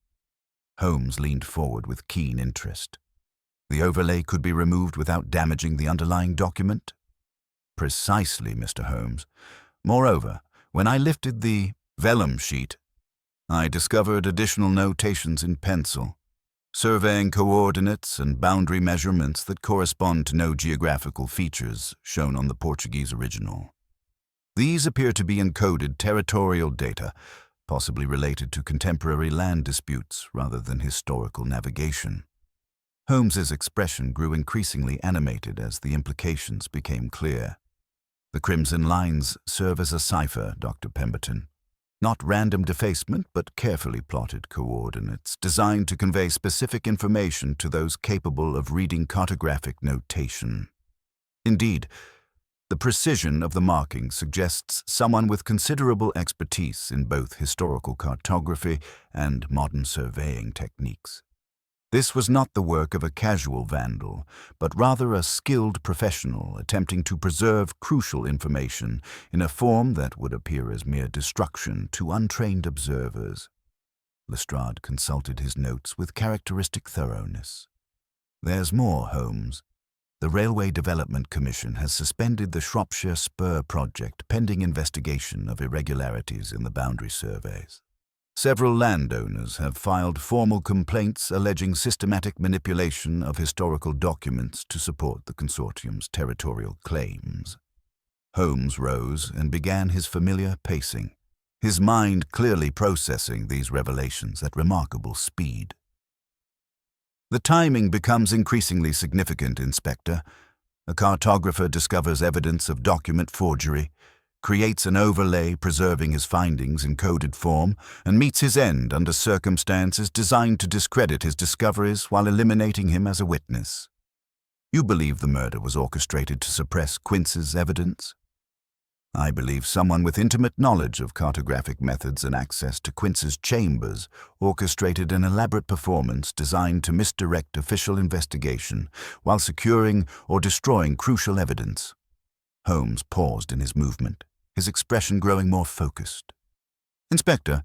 Holmes leaned forward with keen interest. "The overlay could be removed without damaging the underlying document?" "Precisely, Mr. Holmes. Moreover, when I lifted the vellum sheet, I discovered additional notations in pencil, surveying coordinates and boundary measurements that correspond to no geographical features shown on the Portuguese original. These appear to be encoded territorial data, possibly related to contemporary land disputes rather than historical navigation." Holmes's expression grew increasingly animated as the implications became clear. "The crimson lines serve as a cipher, Dr. Pemberton. Not random defacement, but carefully plotted coordinates designed to convey specific information to those capable of reading cartographic notation. Indeed, the precision of the markings suggests someone with considerable expertise in both historical cartography and modern surveying techniques. This was not the work of a casual vandal, but rather a skilled professional attempting to preserve crucial information in a form that would appear as mere destruction to untrained observers." Lestrade consulted his notes with characteristic thoroughness. "There's more, Holmes. The Railway Development Commission has suspended the Shropshire Spur project pending investigation of irregularities in the boundary surveys. Several landowners have filed formal complaints alleging systematic manipulation of historical documents to support the consortium's territorial claims." Holmes rose and began his familiar pacing, his mind clearly processing these revelations at remarkable speed. "The timing becomes increasingly significant, Inspector. A cartographer discovers evidence of document forgery, creates an overlay preserving his findings in coded form, and meets his end under circumstances designed to discredit his discoveries while eliminating him as a witness. You believe the murder was orchestrated to suppress Quince's evidence? I believe someone with intimate knowledge of cartographic methods and access to Quince's chambers orchestrated an elaborate performance designed to misdirect official investigation while securing or destroying crucial evidence." Holmes paused in his movement, his expression growing more focused. "Inspector,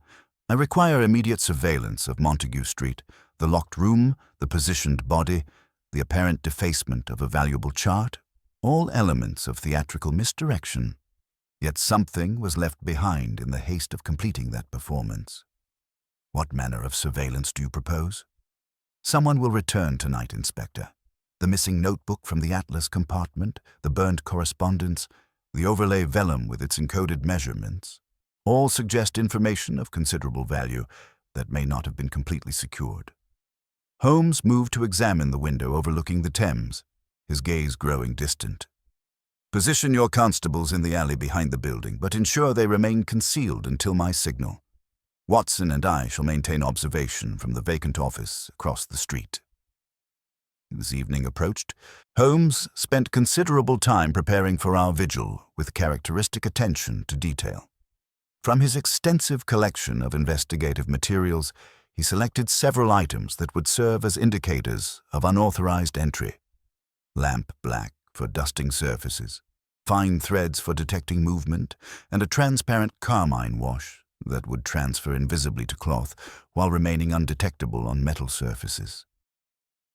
I require immediate surveillance of Montague Street, the locked room, the positioned body, the apparent defacement of a valuable chart, all elements of theatrical misdirection. Yet something was left behind in the haste of completing that performance. What manner of surveillance do you propose?" "Someone will return tonight, Inspector. The missing notebook from the Atlas compartment, the burned correspondence, the overlay vellum with its encoded measurements, all suggest information of considerable value that may not have been completely secured. Holmes moved to examine the window overlooking the Thames, his gaze growing distant. "Position your constables in the alley behind the building, but ensure they remain concealed until my signal. Watson and I shall maintain observation from the vacant office across the street." As evening approached, Holmes spent considerable time preparing for our vigil with characteristic attention to detail. From his extensive collection of investigative materials, he selected several items that would serve as indicators of unauthorized entry. Lamp black for dusting surfaces, fine threads for detecting movement, and a transparent carmine wash that would transfer invisibly to cloth while remaining undetectable on metal surfaces.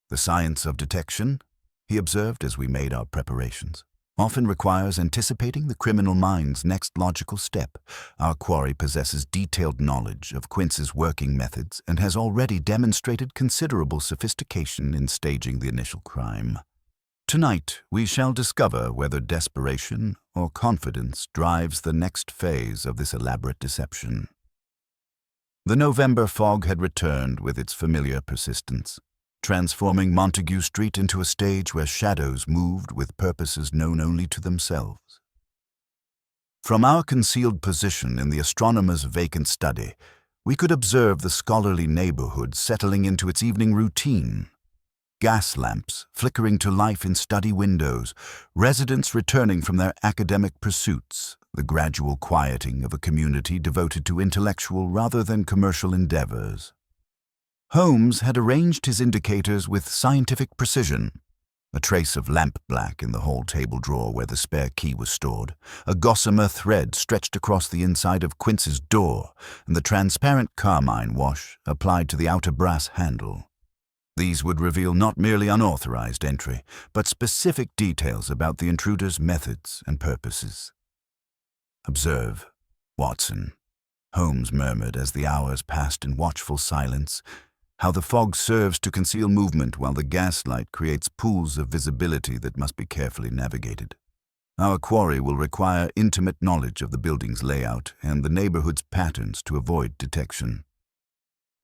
"The science of detection," he observed as we made our preparations, "often requires anticipating the criminal mind's next logical step. Our quarry possesses detailed knowledge of Quince's working methods and has already demonstrated considerable sophistication in staging the initial crime. Tonight, we shall discover whether desperation or confidence drives the next phase of this elaborate deception." The November fog had returned with its familiar persistence, transforming Montague Street into a stage where shadows moved with purposes known only to themselves. From our concealed position in the astronomer's vacant study, we could observe the scholarly neighborhood settling into its evening routine. Gas lamps flickering to life in study windows, residents returning from their academic pursuits, the gradual quieting of a community devoted to intellectual rather than commercial endeavors. Holmes had arranged his indicators with scientific precision. A trace of lamp black in the hall table drawer where the spare key was stored, a gossamer thread stretched across the inside of Quince's door, and the transparent carmine wash applied to the outer brass handle. These would reveal not merely unauthorized entry, but specific details about the intruder's methods and purposes. "Observe, Watson," Holmes murmured as the hours passed in watchful silence, "how the fog serves to conceal movement while the gaslight creates pools of visibility that must be carefully navigated. Our quarry will require intimate knowledge of the building's layout and the neighborhood's patterns to avoid detection."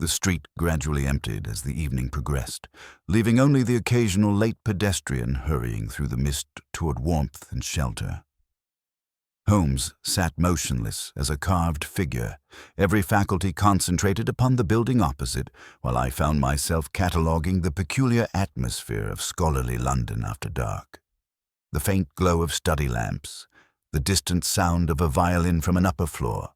The street gradually emptied as the evening progressed, leaving only the occasional late pedestrian hurrying through the mist toward warmth and shelter. Holmes sat motionless as a carved figure, every faculty concentrated upon the building opposite, while I found myself cataloguing the peculiar atmosphere of scholarly London after dark. The faint glow of study lamps, the distant sound of a violin from an upper floor,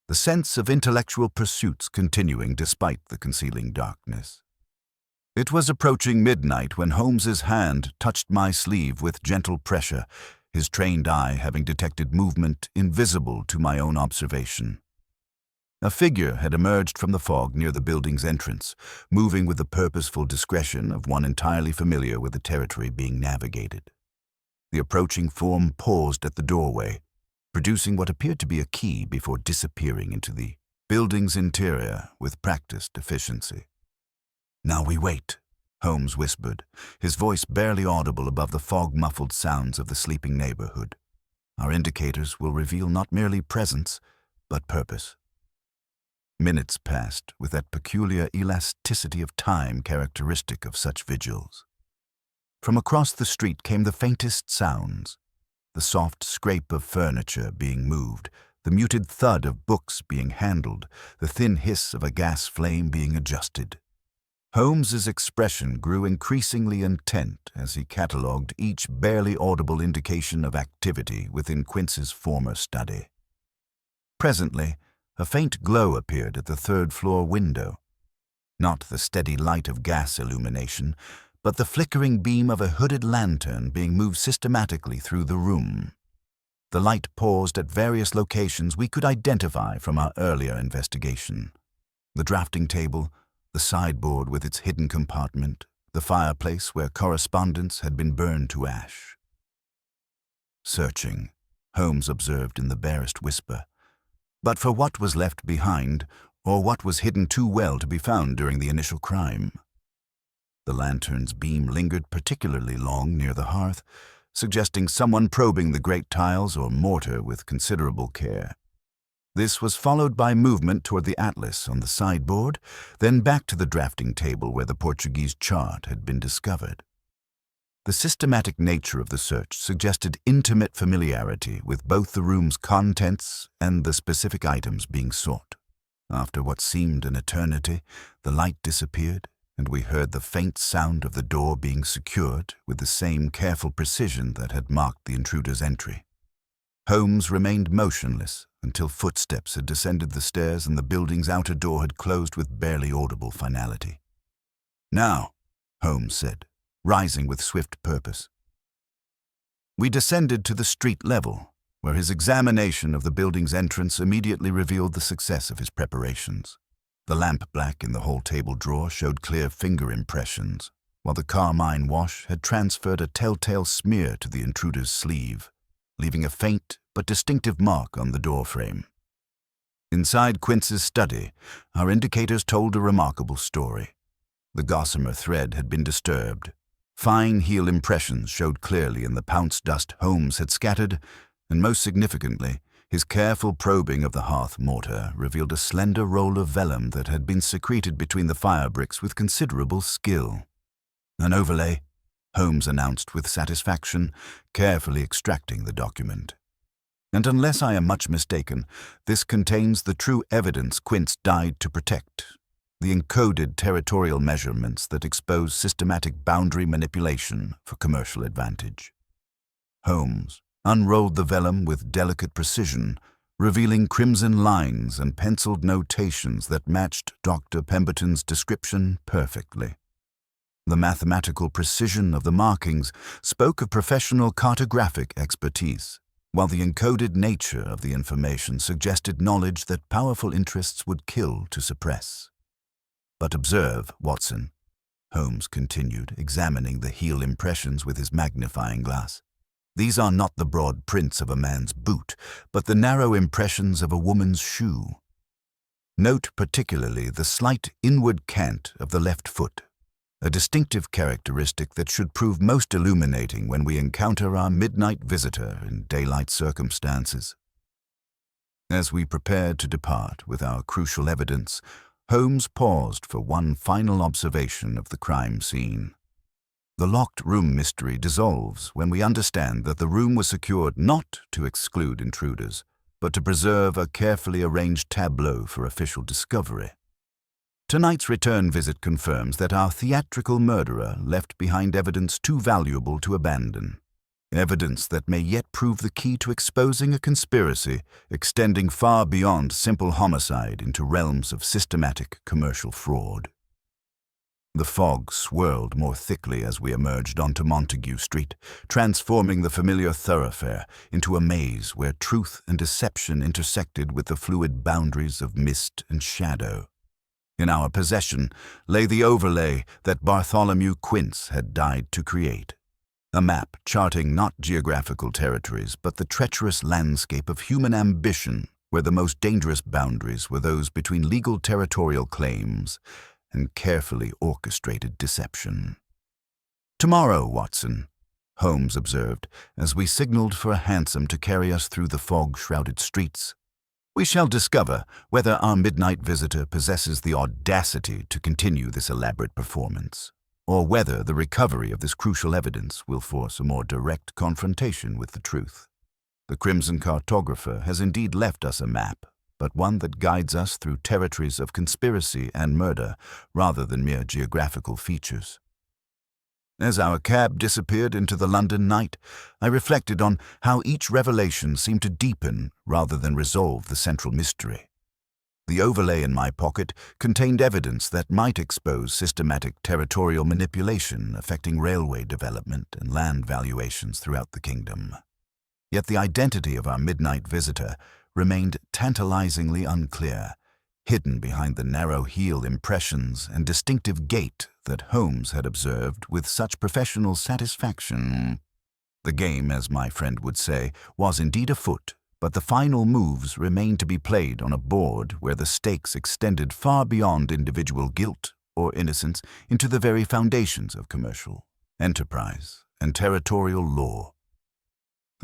the sense of intellectual pursuits continuing despite the concealing darkness. It was approaching midnight when Holmes's hand touched my sleeve with gentle pressure, his trained eye having detected movement invisible to my own observation. A figure had emerged from the fog near the building's entrance, moving with the purposeful discretion of one entirely familiar with the territory being navigated. The approaching form paused at the doorway, producing what appeared to be a key before disappearing into the building's interior with practiced efficiency. "Now we wait," Holmes whispered, his voice barely audible above the fog-muffled sounds of the sleeping neighborhood. "Our indicators will reveal not merely presence, but purpose." Minutes passed with that peculiar elasticity of time characteristic of such vigils. From across the street came the faintest sounds, the soft scrape of furniture being moved, the muted thud of books being handled, the thin hiss of a gas flame being adjusted. Holmes's expression grew increasingly intent as he catalogued each barely audible indication of activity within Quince's former study. Presently, a faint glow appeared at the third-floor window. Not the steady light of gas illumination, but the flickering beam of a hooded lantern being moved systematically through the room. The light paused at various locations we could identify from our earlier investigation. The drafting table, the sideboard with its hidden compartment, the fireplace where correspondence had been burned to ash. "Searching," Holmes observed in the barest whisper, "but for what was left behind, or what was hidden too well to be found during the initial crime." The lantern's beam lingered particularly long near the hearth, suggesting someone probing the great tiles or mortar with considerable care. This was followed by movement toward the atlas on the sideboard, then back to the drafting table where the Portuguese chart had been discovered. The systematic nature of the search suggested intimate familiarity with both the room's contents and the specific items being sought. After what seemed an eternity, the light disappeared, and we heard the faint sound of the door being secured with the same careful precision that had marked the intruder's entry. Holmes remained motionless until footsteps had descended the stairs and the building's outer door had closed with barely audible finality. "Now," Holmes said, rising with swift purpose. We descended to the street level, where his examination of the building's entrance immediately revealed the success of his preparations. The lamp black in the hall table drawer showed clear finger impressions, while the carmine wash had transferred a telltale smear to the intruder's sleeve, leaving a faint but distinctive mark on the doorframe. Inside Quince's study, our indicators told a remarkable story. The gossamer thread had been disturbed. Fine heel impressions showed clearly in the pounce dust Holmes had scattered, and most significantly, his careful probing of the hearth mortar revealed a slender roll of vellum that had been secreted between the fire bricks with considerable skill. "An overlay," Holmes announced with satisfaction, carefully extracting the document. "And unless I am much mistaken, this contains the true evidence Quince died to protect. The encoded territorial measurements that expose systematic boundary manipulation for commercial advantage." Holmes unrolled the vellum with delicate precision, revealing crimson lines and penciled notations that matched Dr. Pemberton's description perfectly. The mathematical precision of the markings spoke of professional cartographic expertise, while the encoded nature of the information suggested knowledge that powerful interests would kill to suppress. "But observe, Watson," Holmes continued, examining the heel impressions with his magnifying glass. "These are not the broad prints of a man's boot, but the narrow impressions of a woman's shoe. Note particularly the slight inward cant of the left foot, a distinctive characteristic that should prove most illuminating when we encounter our midnight visitor in daylight circumstances." As we prepared to depart with our crucial evidence, Holmes paused for one final observation of the crime scene. The locked room mystery dissolves when we understand that the room was secured not to exclude intruders, but to preserve a carefully arranged tableau for official discovery. Tonight's return visit confirms that our theatrical murderer left behind evidence too valuable to abandon. Evidence that may yet prove the key to exposing a conspiracy extending far beyond simple homicide into realms of systematic commercial fraud. The fog swirled more thickly as we emerged onto Montague Street, transforming the familiar thoroughfare into a maze where truth and deception intersected with the fluid boundaries of mist and shadow. In our possession lay the overlay that Bartholomew Quince had died to create. A map charting not geographical territories, but the treacherous landscape of human ambition, where the most dangerous boundaries were those between legal territorial claims and carefully orchestrated deception. "Tomorrow, Watson," Holmes observed, as we signaled for a hansom to carry us through the fog-shrouded streets, "we shall discover whether our midnight visitor possesses the audacity to continue this elaborate performance, or whether the recovery of this crucial evidence will force a more direct confrontation with the truth. The Crimson Cartographer has indeed left us a map, but one that guides us through territories of conspiracy and murder rather than mere geographical features." As our cab disappeared into the London night, I reflected on how each revelation seemed to deepen rather than resolve the central mystery. The overlay in my pocket contained evidence that might expose systematic territorial manipulation affecting railway development and land valuations throughout the kingdom. Yet the identity of our midnight visitor remained tantalizingly unclear, hidden behind the narrow heel impressions and distinctive gait that Holmes had observed with such professional satisfaction. The game, as my friend would say, was indeed afoot, but the final moves remained to be played on a board where the stakes extended far beyond individual guilt or innocence into the very foundations of commercial enterprise and territorial law.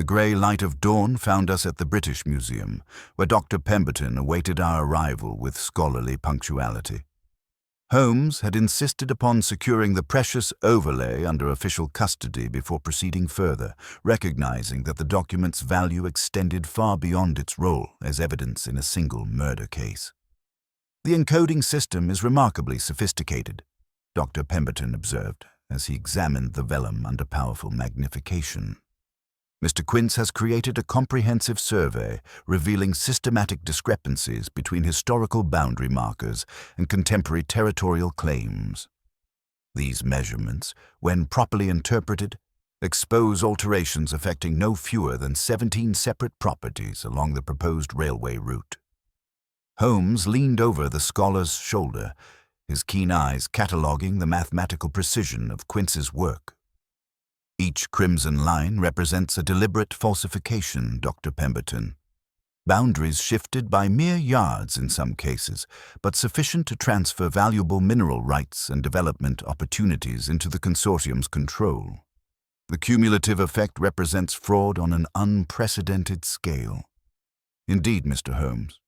The grey light of dawn found us at the British Museum, where Dr. Pemberton awaited our arrival with scholarly punctuality. Holmes had insisted upon securing the precious overlay under official custody before proceeding further, recognizing that the document's value extended far beyond its role as evidence in a single murder case. "The encoding system is remarkably sophisticated," Dr. Pemberton observed as he examined the vellum under powerful magnification. "Mr. Quince has created a comprehensive survey revealing systematic discrepancies between historical boundary markers and contemporary territorial claims. These measurements, when properly interpreted, expose alterations affecting no fewer than 17 separate properties along the proposed railway route." Holmes leaned over the scholar's shoulder, his keen eyes cataloguing the mathematical precision of Quince's work. "Each crimson line represents a deliberate falsification, Dr. Pemberton. Boundaries shifted by mere yards in some cases, but sufficient to transfer valuable mineral rights and development opportunities into the consortium's control. The cumulative effect represents fraud on an unprecedented scale. Indeed, Mr. Holmes,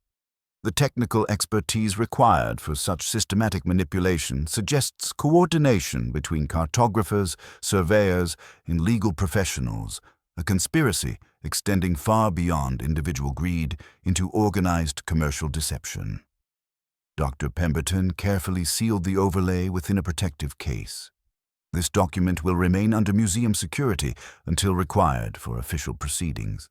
the technical expertise required for such systematic manipulation suggests coordination between cartographers, surveyors, and legal professionals, a conspiracy extending far beyond individual greed into organized commercial deception." Dr. Pemberton carefully sealed the overlay within a protective case. "This document will remain under museum security until required for official proceedings."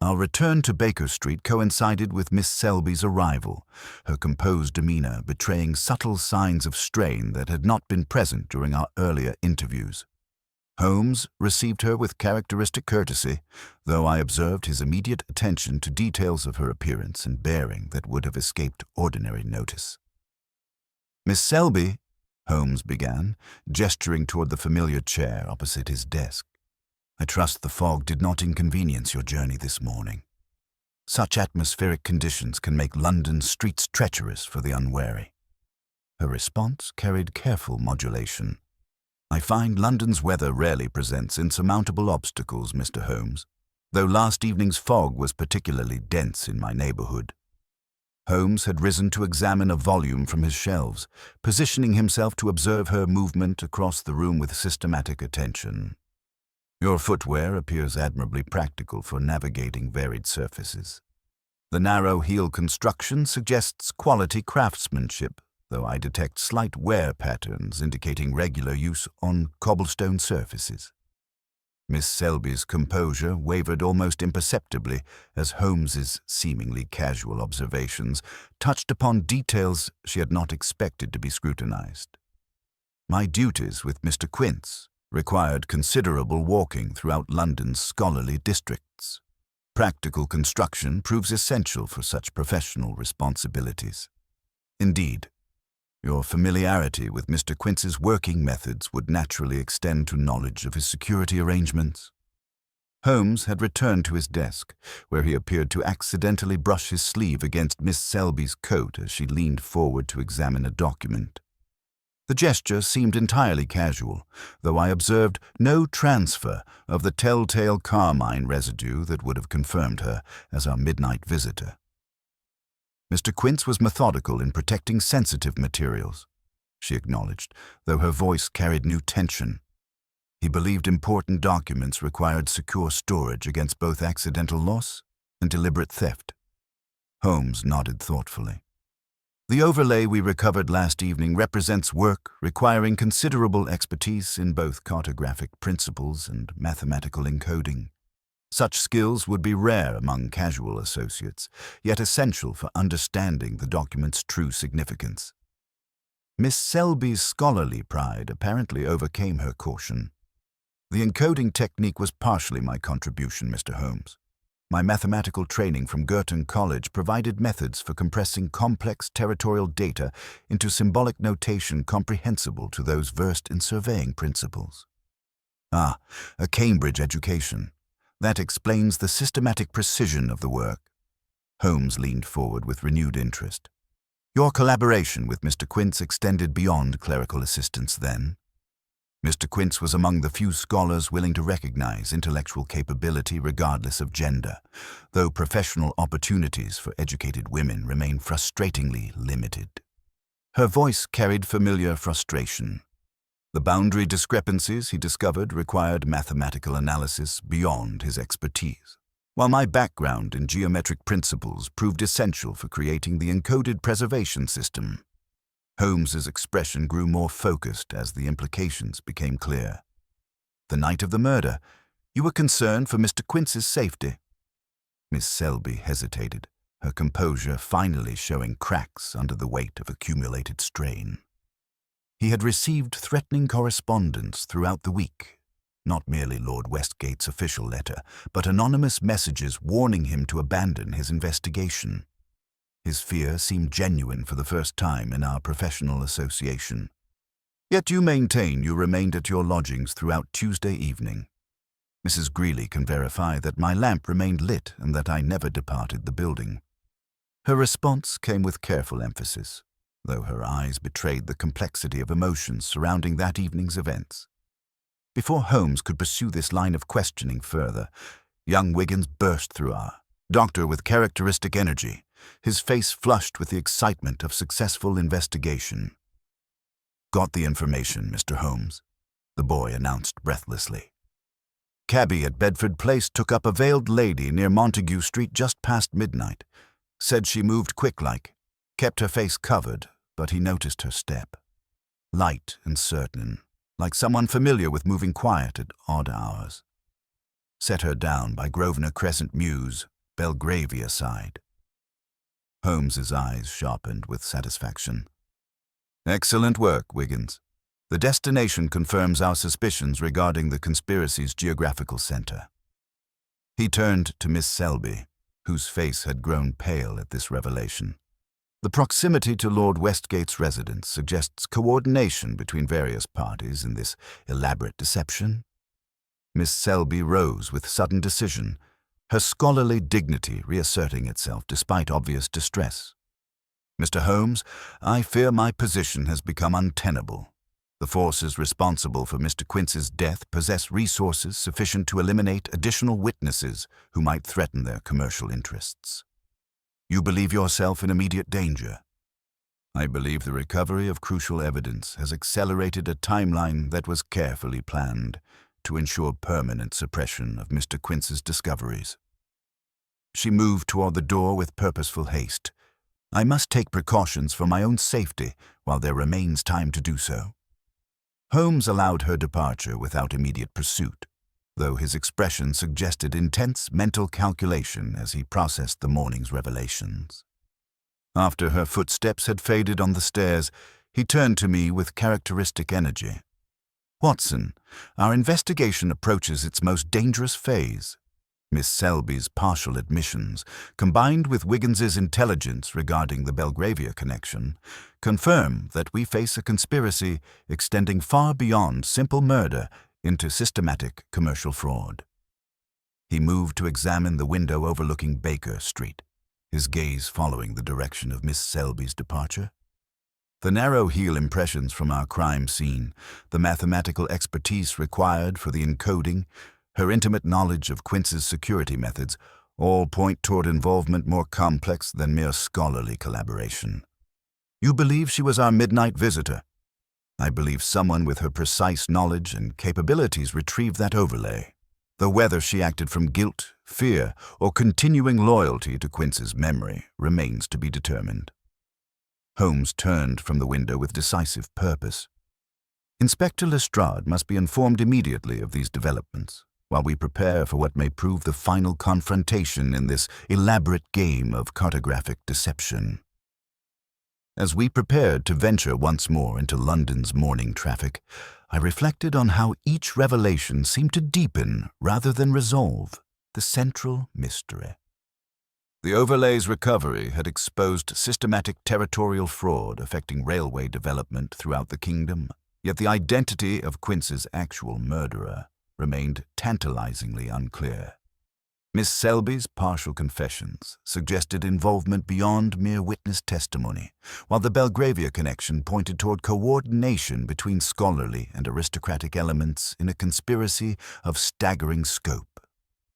Our return to Baker Street coincided with Miss Selby's arrival, her composed demeanor betraying subtle signs of strain that had not been present during our earlier interviews. Holmes received her with characteristic courtesy, though I observed his immediate attention to details of her appearance and bearing that would have escaped ordinary notice. "Miss Selby," Holmes began, gesturing toward the familiar chair opposite his desk, "I trust the fog did not inconvenience your journey this morning. Such atmospheric conditions can make London's streets treacherous for the unwary." Her response carried careful modulation. "I find London's weather rarely presents insurmountable obstacles, Mr. Holmes, though last evening's fog was particularly dense in my neighborhood." Holmes had risen to examine a volume from his shelves, positioning himself to observe her movement across the room with systematic attention. "Your footwear appears admirably practical for navigating varied surfaces. The narrow heel construction suggests quality craftsmanship, though I detect slight wear patterns indicating regular use on cobblestone surfaces." Miss Selby's composure wavered almost imperceptibly as Holmes's seemingly casual observations touched upon details she had not expected to be scrutinized. "My duties with Mr. Quince required considerable walking throughout London's scholarly districts. Practical construction proves essential for such professional responsibilities. Indeed, your familiarity with Mr. Quince's working methods would naturally extend to knowledge of his security arrangements." Holmes had returned to his desk, where he appeared to accidentally brush his sleeve against Miss Selby's coat as she leaned forward to examine a document. The gesture seemed entirely casual, though I observed no transfer of the telltale carmine residue that would have confirmed her as our midnight visitor. "Mr. Quince was methodical in protecting sensitive materials," she acknowledged, though her voice carried new tension. "He believed important documents required secure storage against both accidental loss and deliberate theft." Holmes nodded thoughtfully. "The overlay we recovered last evening represents work requiring considerable expertise in both cartographic principles and mathematical encoding. Such skills would be rare among casual associates, yet essential for understanding the document's true significance." Miss Selby's scholarly pride apparently overcame her caution. "The encoding technique was partially my contribution, Mr. Holmes. My mathematical training from Girton College provided methods for compressing complex territorial data into symbolic notation comprehensible to those versed in surveying principles." "Ah, a Cambridge education. That explains the systematic precision of the work." Holmes leaned forward with renewed interest. "Your collaboration with Mr. Quince extended beyond clerical assistance then?" Mr. Quince was among the few scholars willing to recognize intellectual capability regardless of gender, though professional opportunities for educated women remain frustratingly limited. Her voice carried familiar frustration. The boundary discrepancies he discovered required mathematical analysis beyond his expertise, while my background in geometric principles proved essential for creating the encoded preservation system. Holmes's expression grew more focused as the implications became clear. The night of the murder, you were concerned for Mr. Quince's safety. Miss Selby hesitated, her composure finally showing cracks under the weight of accumulated strain. He had received threatening correspondence throughout the week, not merely Lord Westgate's official letter, but anonymous messages warning him to abandon his investigation. His fear seemed genuine for the first time in our professional association. Yet you maintain you remained at your lodgings throughout Tuesday evening. Mrs. Greeley can verify that my lamp remained lit and that I never departed the building. Her response came with careful emphasis, though her eyes betrayed the complexity of emotions surrounding that evening's events. Before Holmes could pursue this line of questioning further, young Wiggins burst through our doctor with characteristic energy, his face flushed with the excitement of successful investigation. "Got the information, Mr. Holmes," the boy announced breathlessly. "Cabby at Bedford Place took up a veiled lady near Montague Street just past midnight. Said she moved quick-like, kept her face covered, but he noticed her step. Light and certain, like someone familiar with moving quiet at odd hours. Set her down by Grosvenor Crescent Mews, Belgravia side." Holmes's eyes sharpened with satisfaction. "Excellent work, Wiggins. The destination confirms our suspicions regarding the conspiracy's geographical center." He turned to Miss Selby, whose face had grown pale at this revelation. "The proximity to Lord Westgate's residence suggests coordination between various parties in this elaborate deception." Miss Selby rose with sudden decision, her scholarly dignity reasserting itself despite obvious distress. "Mr. Holmes, I fear my position has become untenable. The forces responsible for Mr. Quince's death possess resources sufficient to eliminate additional witnesses who might threaten their commercial interests. You believe yourself in immediate danger. I believe the recovery of crucial evidence has accelerated a timeline that was carefully planned to ensure permanent suppression of Mr. Quince's discoveries." She moved toward the door with purposeful haste. "I must take precautions for my own safety while there remains time to do so." Holmes allowed her departure without immediate pursuit, though his expression suggested intense mental calculation as he processed the morning's revelations. After her footsteps had faded on the stairs, he turned to me with characteristic energy. "Watson, our investigation approaches its most dangerous phase. Miss Selby's partial admissions, combined with Wiggins's intelligence regarding the Belgravia connection, confirm that we face a conspiracy extending far beyond simple murder into systematic commercial fraud." He moved to examine the window overlooking Baker Street, his gaze following the direction of Miss Selby's departure. The narrow heel impressions from our crime scene, the mathematical expertise required for the encoding, her intimate knowledge of Quince's security methods, all point toward involvement more complex than mere scholarly collaboration. "You believe she was our midnight visitor?" "I believe someone with her precise knowledge and capabilities retrieved that overlay, though whether she acted from guilt, fear, or continuing loyalty to Quince's memory remains to be determined." Holmes turned from the window with decisive purpose. "Inspector Lestrade must be informed immediately of these developments, while we prepare for what may prove the final confrontation in this elaborate game of cartographic deception." As we prepared to venture once more into London's morning traffic, I reflected on how each revelation seemed to deepen rather than resolve the central mystery. The overlay's recovery had exposed systematic territorial fraud affecting railway development throughout the kingdom, yet the identity of Quince's actual murderer remained tantalizingly unclear. Miss Selby's partial confessions suggested involvement beyond mere witness testimony, while the Belgravia connection pointed toward coordination between scholarly and aristocratic elements in a conspiracy of staggering scope.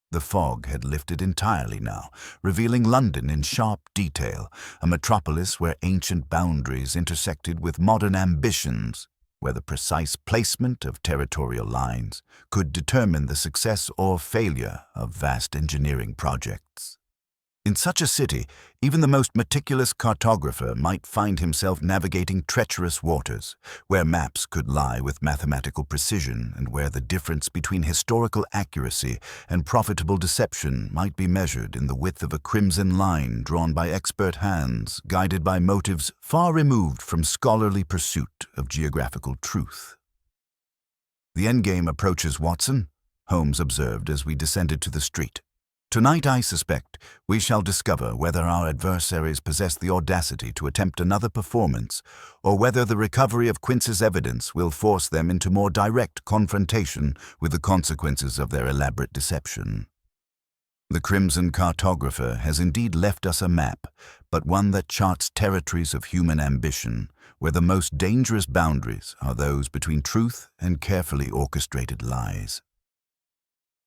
The fog had lifted entirely now, revealing London in sharp detail, a metropolis where ancient boundaries intersected with modern ambitions, where the precise placement of territorial lines could determine the success or failure of vast engineering projects. In such a city, even the most meticulous cartographer might find himself navigating treacherous waters, where maps could lie with mathematical precision and where the difference between historical accuracy and profitable deception might be measured in the width of a crimson line drawn by expert hands, guided by motives far removed from scholarly pursuit of geographical truth. "The endgame approaches, Watson," Holmes observed as we descended to the street. "Tonight, I suspect, we shall discover whether our adversaries possess the audacity to attempt another performance, or whether the recovery of Quince's evidence will force them into more direct confrontation with the consequences of their elaborate deception. The Crimson Cartographer has indeed left us a map, but one that charts territories of human ambition, where the most dangerous boundaries are those between truth and carefully orchestrated lies."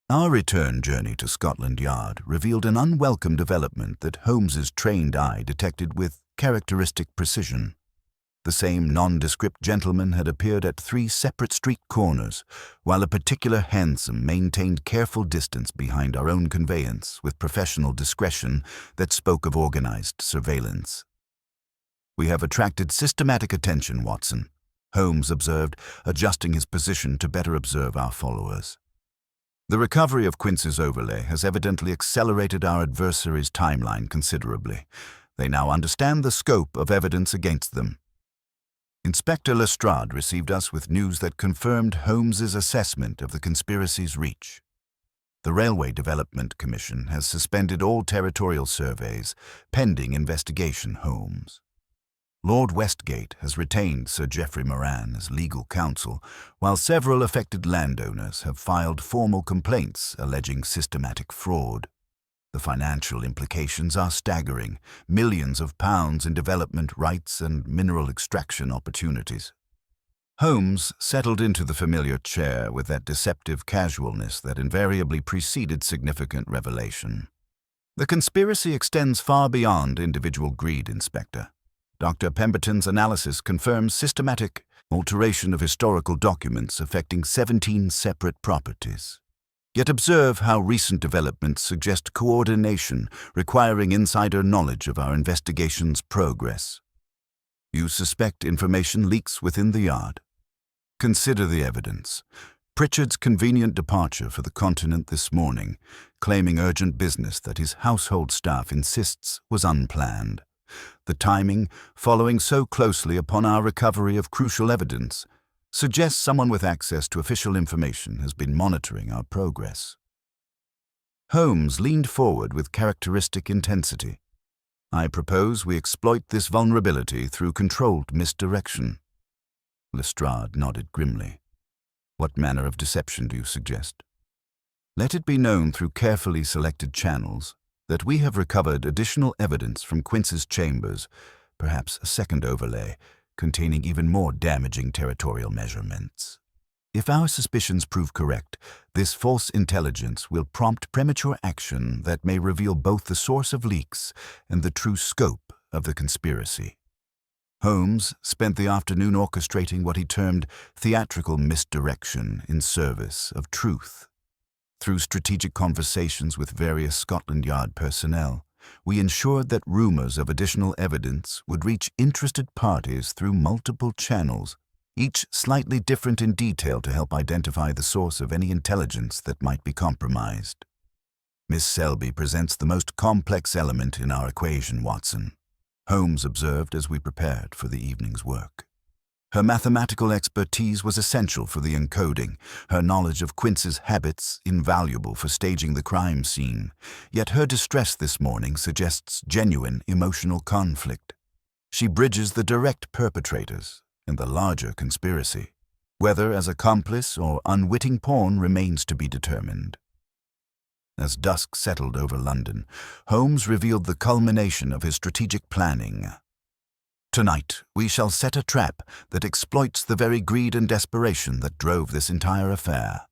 Our return journey to Scotland Yard revealed an unwelcome development that Holmes's trained eye detected with characteristic precision. The same nondescript gentleman had appeared at 3 separate street corners, while a particular hansom maintained careful distance behind our own conveyance with professional discretion that spoke of organized surveillance. "We have attracted systematic attention, Watson," Holmes observed, adjusting his position to better observe our followers. "The recovery of Quince's overlay has evidently accelerated our adversaries' timeline considerably. They now understand the scope of evidence against them." Inspector Lestrade received us with news that confirmed Holmes's assessment of the conspiracy's reach. "The Railway Development Commission has suspended all territorial surveys, pending investigation, Holmes. Lord Westgate has retained Sir Geoffrey Moran as legal counsel, while several affected landowners have filed formal complaints alleging systematic fraud. The financial implications are staggering, millions of pounds in development rights and mineral extraction opportunities." Holmes settled into the familiar chair with that deceptive casualness that invariably preceded significant revelation. "The conspiracy extends far beyond individual greed, Inspector. Dr. Pemberton's analysis confirms systematic alteration of historical documents affecting 17 separate properties. Yet observe how recent developments suggest coordination requiring insider knowledge of our investigation's progress. You suspect information leaks within the Yard. Consider the evidence. Pritchard's convenient departure for the continent this morning, claiming urgent business that his household staff insists was unplanned. The timing, following so closely upon our recovery of crucial evidence, suggests someone with access to official information has been monitoring our progress." Holmes leaned forward with characteristic intensity. "I propose we exploit this vulnerability through controlled misdirection." Lestrade nodded grimly. "What manner of deception do you suggest?" "Let it be known through carefully selected channels that we have recovered additional evidence from Quince's chambers, perhaps a second overlay, containing even more damaging territorial measurements. If our suspicions prove correct, this false intelligence will prompt premature action that may reveal both the source of leaks and the true scope of the conspiracy." Holmes spent the afternoon orchestrating what he termed theatrical misdirection in service of truth. Through strategic conversations with various Scotland Yard personnel, we ensured that rumors of additional evidence would reach interested parties through multiple channels, each slightly different in detail to help identify the source of any intelligence that might be compromised. "Miss Selby presents the most complex element in our equation, Watson," Holmes observed as we prepared for the evening's work. Her mathematical expertise was essential for the encoding, her knowledge of Quince's habits invaluable for staging the crime scene, yet her distress this morning suggests genuine emotional conflict. She bridges the direct perpetrators and the larger conspiracy. Whether as accomplice or unwitting pawn remains to be determined. As dusk settled over London, Holmes revealed the culmination of his strategic planning. Tonight, we shall set a trap that exploits the very greed and desperation that drove this entire affair.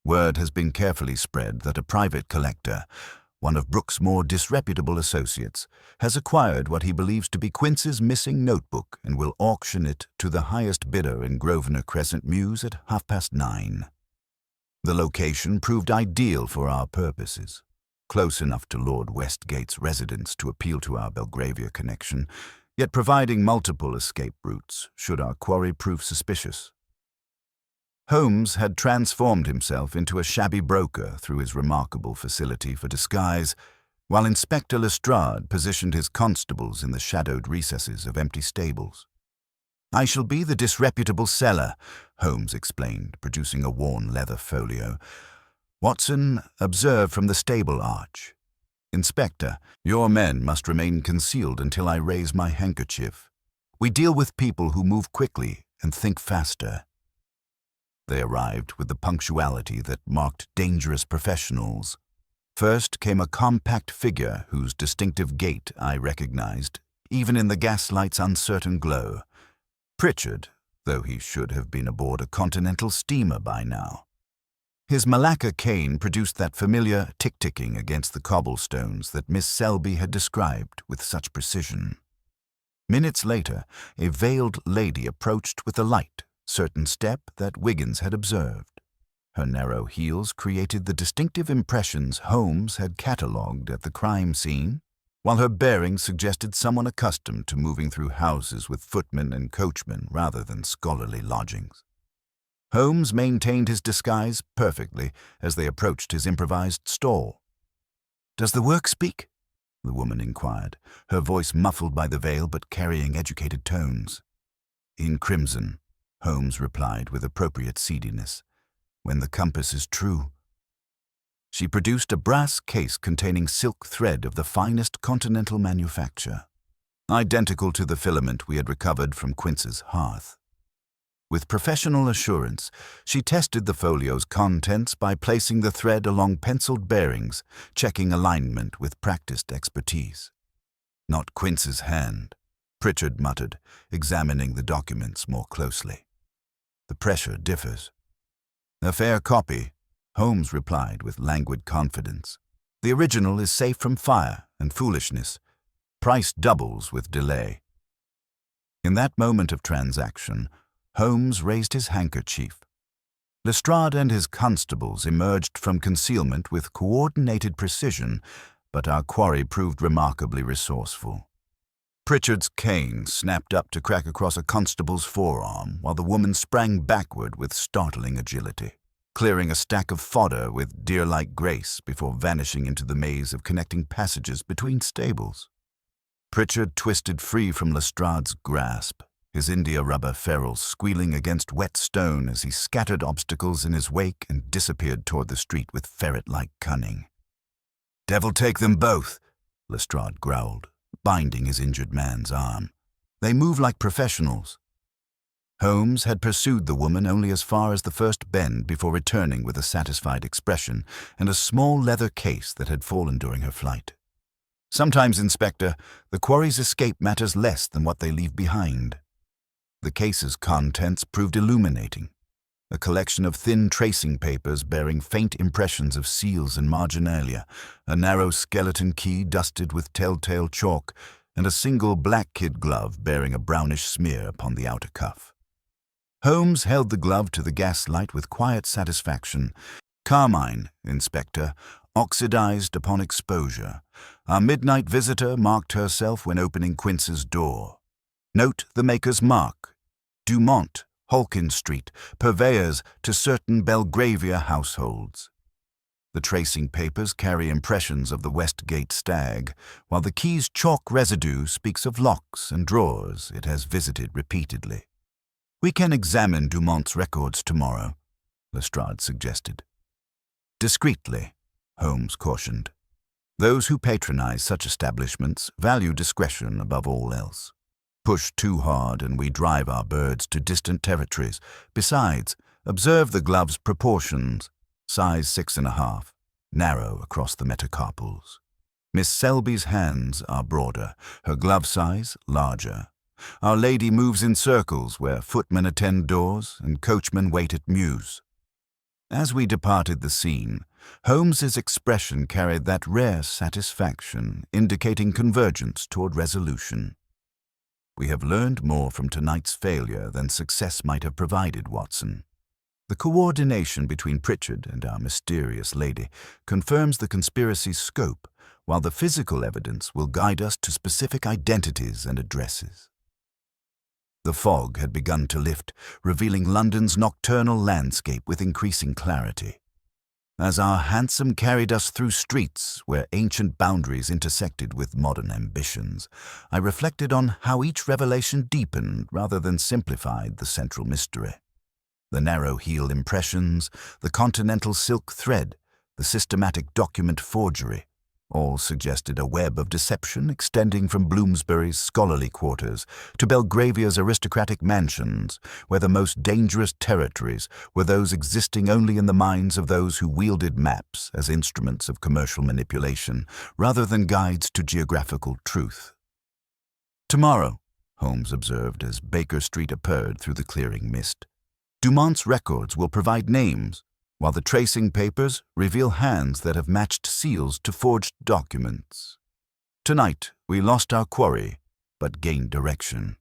Word has been carefully spread that a private collector, one of Brooke's more disreputable associates, has acquired what he believes to be Quince's missing notebook and will auction it to the highest bidder in Grosvenor Crescent Mews at 9:30. The location proved ideal for our purposes, close enough to Lord Westgate's residence to appeal to our Belgravia connection, yet providing multiple escape routes should our quarry prove suspicious. Holmes had transformed himself into a shabby broker through his remarkable facility for disguise, while Inspector Lestrade positioned his constables in the shadowed recesses of empty stables. "I shall be the disreputable seller," Holmes explained, producing a worn leather folio. "Watson, observe from the stable arch. Inspector, your men must remain concealed until I raise my handkerchief. We deal with people who move quickly and think faster." They arrived with the punctuality that marked dangerous professionals. First came a compact figure whose distinctive gait I recognized, even in the gaslight's uncertain glow. Pritchard, though he should have been aboard a continental steamer by now. His Malacca cane produced that familiar tick-ticking against the cobblestones that Miss Selby had described with such precision. Minutes later, a veiled lady approached with a light, certain step that Wiggins had observed. Her narrow heels created the distinctive impressions Holmes had catalogued at the crime scene, while her bearing suggested someone accustomed to moving through houses with footmen and coachmen rather than scholarly lodgings. Holmes maintained his disguise perfectly as they approached his improvised stall. "Does the work speak?" the woman inquired, her voice muffled by the veil but carrying educated tones. "In crimson," Holmes replied with appropriate seediness, "when the compass is true." She produced a brass case containing silk thread of the finest continental manufacture, identical to the filament we had recovered from Quince's hearth. With professional assurance, she tested the folio's contents by placing the thread along penciled bearings, checking alignment with practiced expertise. "Not Quince's hand," Pritchard muttered, examining the documents more closely. "The pressure differs." "A fair copy," Holmes replied with languid confidence. "The original is safe from fire and foolishness. Price doubles with delay." In that moment of transaction, Holmes raised his handkerchief. Lestrade and his constables emerged from concealment with coordinated precision, but our quarry proved remarkably resourceful. Pritchard's cane snapped up to crack across a constable's forearm, while the woman sprang backward with startling agility, clearing a stack of fodder with deer-like grace before vanishing into the maze of connecting passages between stables. Pritchard twisted free from Lestrade's grasp, his india-rubber ferrules squealing against wet stone as he scattered obstacles in his wake and disappeared toward the street with ferret-like cunning. "Devil take them both," Lestrade growled, binding his injured man's arm. "They move like professionals." Holmes had pursued the woman only as far as the first bend before returning with a satisfied expression and a small leather case that had fallen during her flight. "Sometimes, Inspector, the quarry's escape matters less than what they leave behind." The case's contents proved illuminating. A collection of thin tracing papers bearing faint impressions of seals and marginalia, a narrow skeleton key dusted with telltale chalk, and a single black kid glove bearing a brownish smear upon the outer cuff. Holmes held the glove to the gaslight with quiet satisfaction. "Carmine, Inspector, oxidized upon exposure. Our midnight visitor marked herself when opening Quince's door. Note the maker's mark. Dumont, Holkin Street, purveyors to certain Belgravia households." The tracing papers carry impressions of the Westgate stag, while the key's chalk residue speaks of locks and drawers it has visited repeatedly. "We can examine Dumont's records tomorrow," Lestrade suggested. "Discreetly," Holmes cautioned. "Those who patronize such establishments value discretion above all else. Push too hard and we drive our birds to distant territories. Besides, observe the glove's proportions. Size 6.5. narrow across the metacarpals. Miss Selby's hands are broader, her glove size larger. Our lady moves in circles where footmen attend doors and coachmen wait at mews. As we departed the scene, Holmes's expression carried that rare satisfaction, indicating convergence toward resolution. We have learned more from tonight's failure than success might have provided, Watson. The coordination between Pritchard and our mysterious lady confirms the conspiracy's scope, while the physical evidence will guide us to specific identities and addresses. The fog had begun to lift, revealing London's nocturnal landscape with increasing clarity. As our hansom carried us through streets where ancient boundaries intersected with modern ambitions, I reflected on how each revelation deepened rather than simplified the central mystery. The narrow heel impressions, the continental silk thread, the systematic document forgery, all suggested a web of deception extending from Bloomsbury's scholarly quarters to Belgravia's aristocratic mansions, where the most dangerous territories were those existing only in the minds of those who wielded maps as instruments of commercial manipulation, rather than guides to geographical truth. "Tomorrow," Holmes observed as Baker Street appeared through the clearing mist, "Dumont's records will provide names, while the tracing papers reveal hands that have matched seals to forged documents. Tonight, we lost our quarry, but gained direction."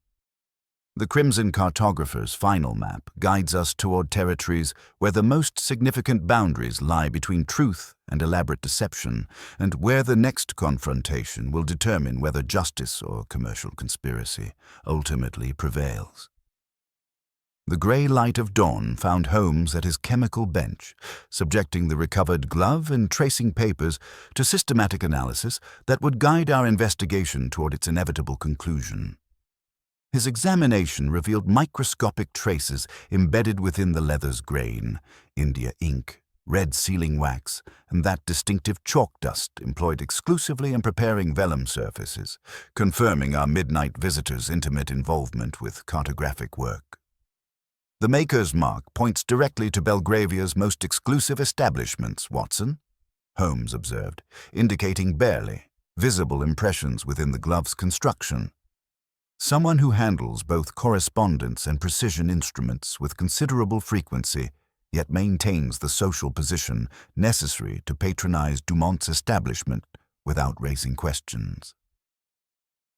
The Crimson Cartographer's final map guides us toward territories where the most significant boundaries lie between truth and elaborate deception, and where the next confrontation will determine whether justice or commercial conspiracy ultimately prevails. The grey light of dawn found Holmes at his chemical bench, subjecting the recovered glove and tracing papers to systematic analysis that would guide our investigation toward its inevitable conclusion. His examination revealed microscopic traces embedded within the leather's grain, India ink, red sealing wax, and that distinctive chalk dust employed exclusively in preparing vellum surfaces, confirming our midnight visitor's intimate involvement with cartographic work. "The maker's mark points directly to Belgravia's most exclusive establishments, Watson," Holmes observed, indicating barely visible impressions within the glove's construction. "Someone who handles both correspondence and precision instruments with considerable frequency, yet maintains the social position necessary to patronize Dumont's establishment without raising questions."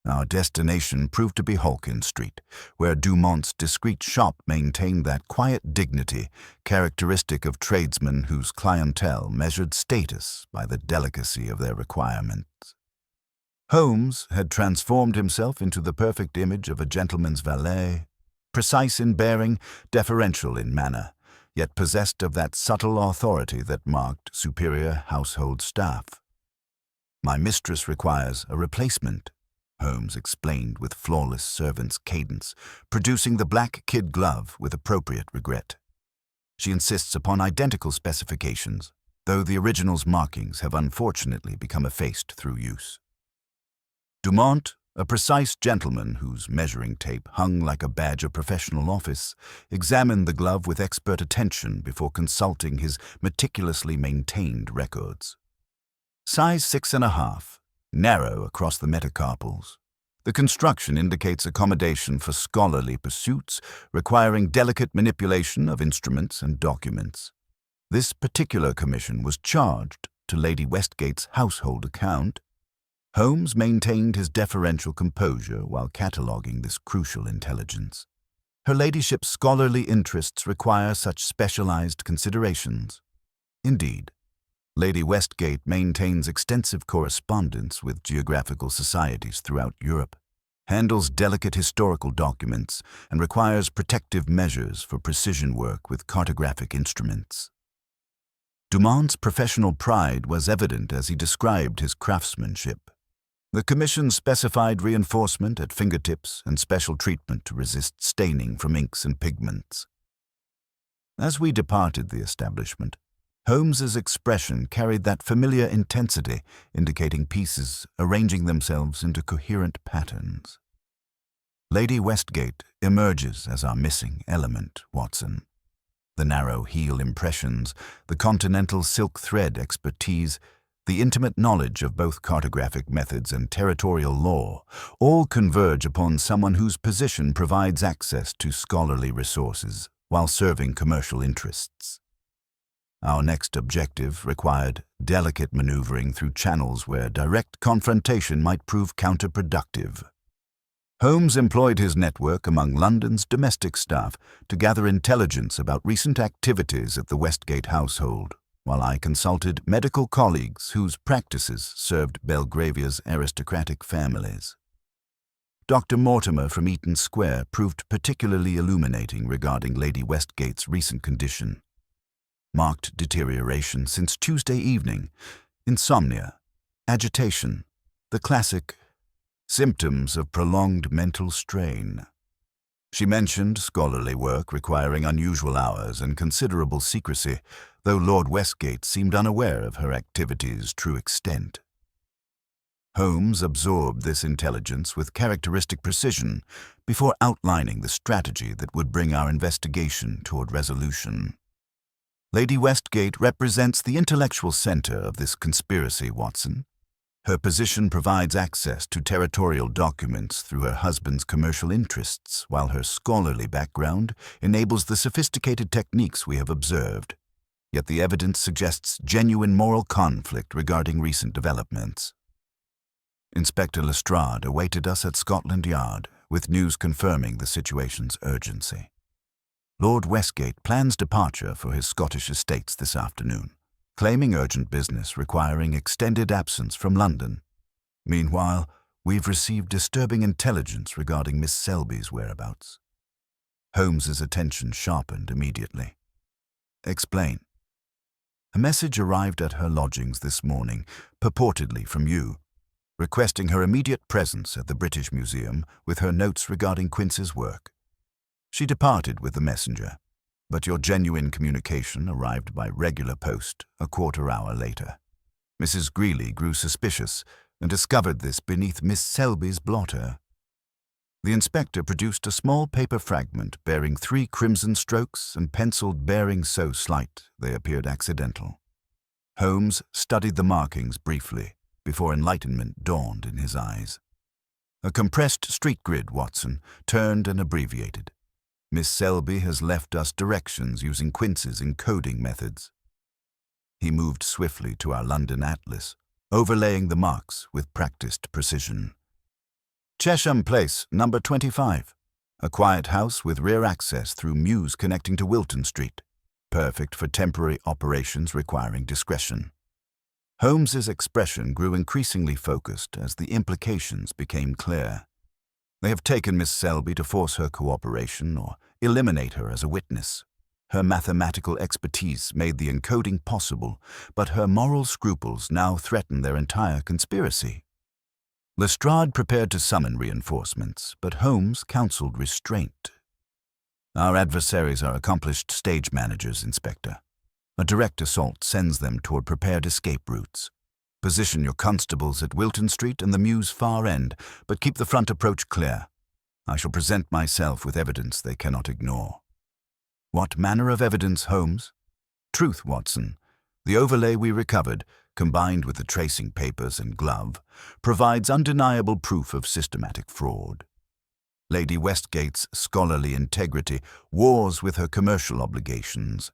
Our destination proved to be Hawkins Street, where Dumont's discreet shop maintained that quiet dignity characteristic of tradesmen whose clientele measured status by the delicacy of their requirements. Holmes had transformed himself into the perfect image of a gentleman's valet, precise in bearing, deferential in manner, yet possessed of that subtle authority that marked superior household staff. "My mistress requires a replacement," Holmes explained with flawless servant's cadence, producing the black kid glove with appropriate regret. "She insists upon identical specifications, though the original's markings have unfortunately become effaced through use." Dumont, a precise gentleman whose measuring tape hung like a badge of professional office, examined the glove with expert attention before consulting his meticulously maintained records. "Size 6.5. Narrow across the metacarpals. The construction indicates accommodation for scholarly pursuits requiring delicate manipulation of instruments and documents. This particular commission was charged to Lady Westgate's household account." Holmes maintained his deferential composure while cataloguing this crucial intelligence. "Her ladyship's scholarly interests require such specialized considerations." Indeed, Lady Westgate maintains extensive correspondence with geographical societies throughout Europe, handles delicate historical documents, and requires protective measures for precision work with cartographic instruments. Dumont's professional pride was evident as he described his craftsmanship. The commission specified reinforcement at fingertips and special treatment to resist staining from inks and pigments. As we departed the establishment, Holmes's expression carried that familiar intensity, indicating pieces arranging themselves into coherent patterns. "Lady Westgate emerges as our missing element, Watson." The narrow heel impressions, the continental silk thread expertise, the intimate knowledge of both cartographic methods and territorial law, all converge upon someone whose position provides access to scholarly resources while serving commercial interests. Our next objective required delicate maneuvering through channels where direct confrontation might prove counterproductive. Holmes employed his network among London's domestic staff to gather intelligence about recent activities at the Westgate household, while I consulted medical colleagues whose practices served Belgravia's aristocratic families. Dr. Mortimer from Eaton Square proved particularly illuminating regarding Lady Westgate's recent condition. Marked deterioration since Tuesday evening, insomnia, agitation, the classic symptoms of prolonged mental strain. She mentioned scholarly work requiring unusual hours and considerable secrecy, though Lord Westgate seemed unaware of her activities' true extent. Holmes absorbed this intelligence with characteristic precision before outlining the strategy that would bring our investigation toward resolution. Lady Westgate represents the intellectual center of this conspiracy, Watson. Her position provides access to territorial documents through her husband's commercial interests, while her scholarly background enables the sophisticated techniques we have observed. Yet the evidence suggests genuine moral conflict regarding recent developments. Inspector Lestrade awaited us at Scotland Yard, with news confirming the situation's urgency. Lord Westgate plans departure for his Scottish estates this afternoon, claiming urgent business requiring extended absence from London. Meanwhile, we've received disturbing intelligence regarding Miss Selby's whereabouts. Holmes's attention sharpened immediately. Explain. A message arrived at her lodgings this morning, purportedly from you, requesting her immediate presence at the British Museum with her notes regarding Quince's work. She departed with the messenger, but your genuine communication arrived by regular post a quarter-hour later. Mrs. Greeley grew suspicious and discovered this beneath Miss Selby's blotter. The inspector produced a small paper fragment bearing 3 crimson strokes and penciled bearings so slight they appeared accidental. Holmes studied the markings briefly before enlightenment dawned in his eyes. A compressed street grid, Watson, turned and abbreviated. Miss Selby has left us directions using Quince's encoding methods. He moved swiftly to our London atlas, overlaying the marks with practiced precision. Chesham Place, number 25. A quiet house with rear access through mews connecting to Wilton Street. Perfect for temporary operations requiring discretion. Holmes's expression grew increasingly focused as the implications became clear. They have taken Miss Selby to force her cooperation or eliminate her as a witness. Her mathematical expertise made the encoding possible, but her moral scruples now threaten their entire conspiracy. Lestrade prepared to summon reinforcements, but Holmes counseled restraint. Our adversaries are accomplished stage managers, Inspector. A direct assault sends them toward prepared escape routes. Position your constables at Wilton Street and the Mew's far end, but keep the front approach clear. I shall present myself with evidence they cannot ignore. What manner of evidence, Holmes? Truth, Watson. The overlay we recovered, combined with the tracing papers and glove, provides undeniable proof of systematic fraud. Lady Westgate's scholarly integrity wars with her commercial obligations.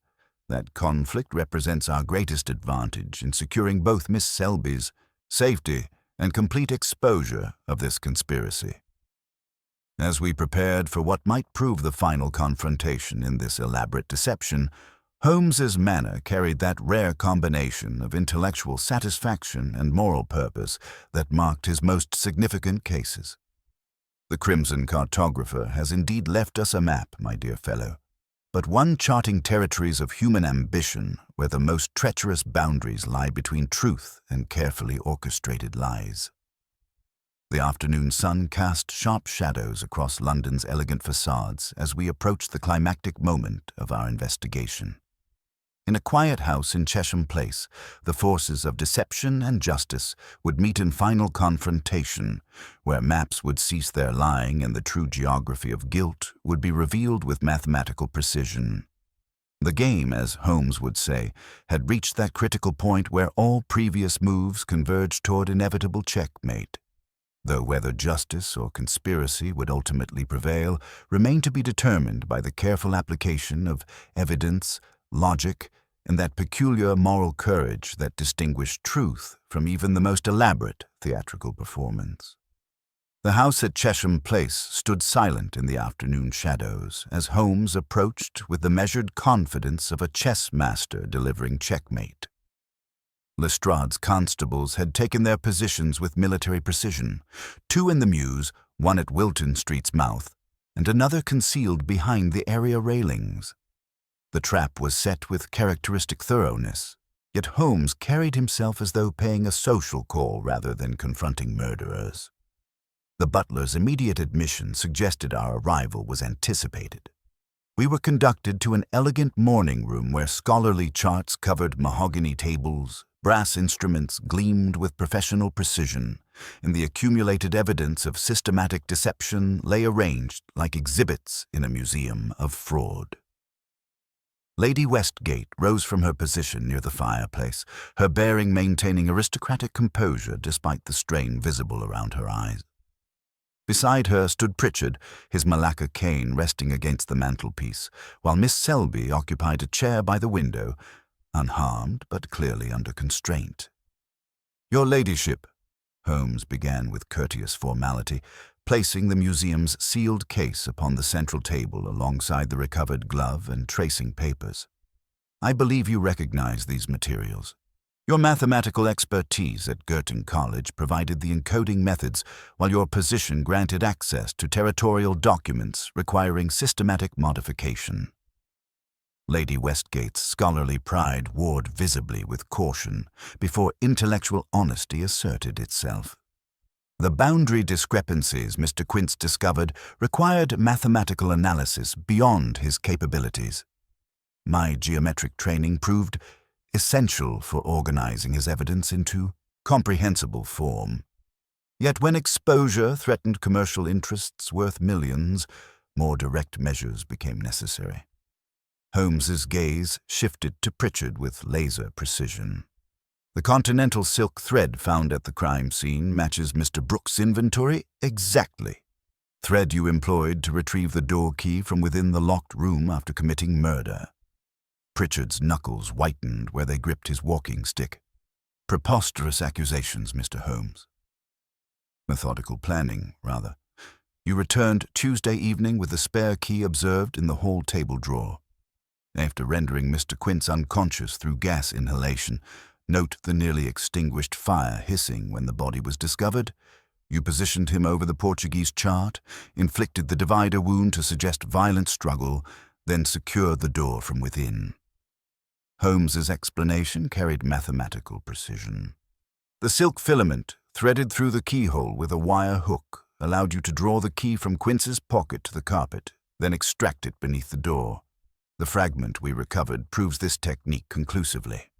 That conflict represents our greatest advantage in securing both Miss Selby's safety and complete exposure of this conspiracy. As we prepared for what might prove the final confrontation in this elaborate deception, Holmes's manner carried that rare combination of intellectual satisfaction and moral purpose that marked his most significant cases. The Crimson Cartographer has indeed left us a map, my dear fellow, but one charting territories of human ambition where the most treacherous boundaries lie between truth and carefully orchestrated lies. The afternoon sun cast sharp shadows across London's elegant facades as we approached the climactic moment of our investigation. In a quiet house in Chesham Place, the forces of deception and justice would meet in final confrontation, where maps would cease their lying and the true geography of guilt would be revealed with mathematical precision. The game, as Holmes would say, had reached that critical point where all previous moves converged toward inevitable checkmate. Though whether justice or conspiracy would ultimately prevail remained to be determined by the careful application of evidence, logic, and that peculiar moral courage that distinguished truth from even the most elaborate theatrical performance. The house at Chesham Place stood silent in the afternoon shadows as Holmes approached with the measured confidence of a chess master delivering checkmate. Lestrade's constables had taken their positions with military precision, 2 in the mews, 1 at Wilton Street's mouth, and another concealed behind the area railings. The trap was set with characteristic thoroughness, yet Holmes carried himself as though paying a social call rather than confronting murderers. The butler's immediate admission suggested our arrival was anticipated. We were conducted to an elegant morning room where scholarly charts covered mahogany tables, brass instruments gleamed with professional precision, and the accumulated evidence of systematic deception lay arranged like exhibits in a museum of fraud. Lady Westgate rose from her position near the fireplace, her bearing maintaining aristocratic composure despite the strain visible around her eyes. Beside her stood Pritchard, his Malacca cane resting against the mantelpiece, while Miss Selby occupied a chair by the window, unharmed but clearly under constraint. "Your ladyship," Holmes began with courteous formality, placing the museum's sealed case upon the central table alongside the recovered glove and tracing papers. "I believe you recognize these materials. Your mathematical expertise at Girton College provided the encoding methods, while your position granted access to territorial documents requiring systematic modification." Lady Westgate's scholarly pride warred visibly with caution before intellectual honesty asserted itself. The boundary discrepancies Mr. Quince discovered required mathematical analysis beyond his capabilities. My geometric training proved essential for organizing his evidence into comprehensible form. Yet when exposure threatened commercial interests worth millions, more direct measures became necessary. Holmes's gaze shifted to Pritchard with laser precision. "The continental silk thread found at the crime scene matches Mr. Brooks' inventory exactly. Thread you employed to retrieve the door key from within the locked room after committing murder." Pritchard's knuckles whitened where they gripped his walking stick. "Preposterous accusations, Mr. Holmes." "Methodical planning, rather. You returned Tuesday evening with the spare key observed in the hall table drawer. After rendering Mr. Quince unconscious through gas inhalation, note the nearly extinguished fire hissing when the body was discovered, you positioned him over the Portuguese chart, inflicted the divider wound to suggest violent struggle, then secured the door from within." Holmes's explanation carried mathematical precision. "The silk filament, threaded through the keyhole with a wire hook, allowed you to draw the key from Quince's pocket to the carpet, then extract it beneath the door. The fragment we recovered proves this technique conclusively."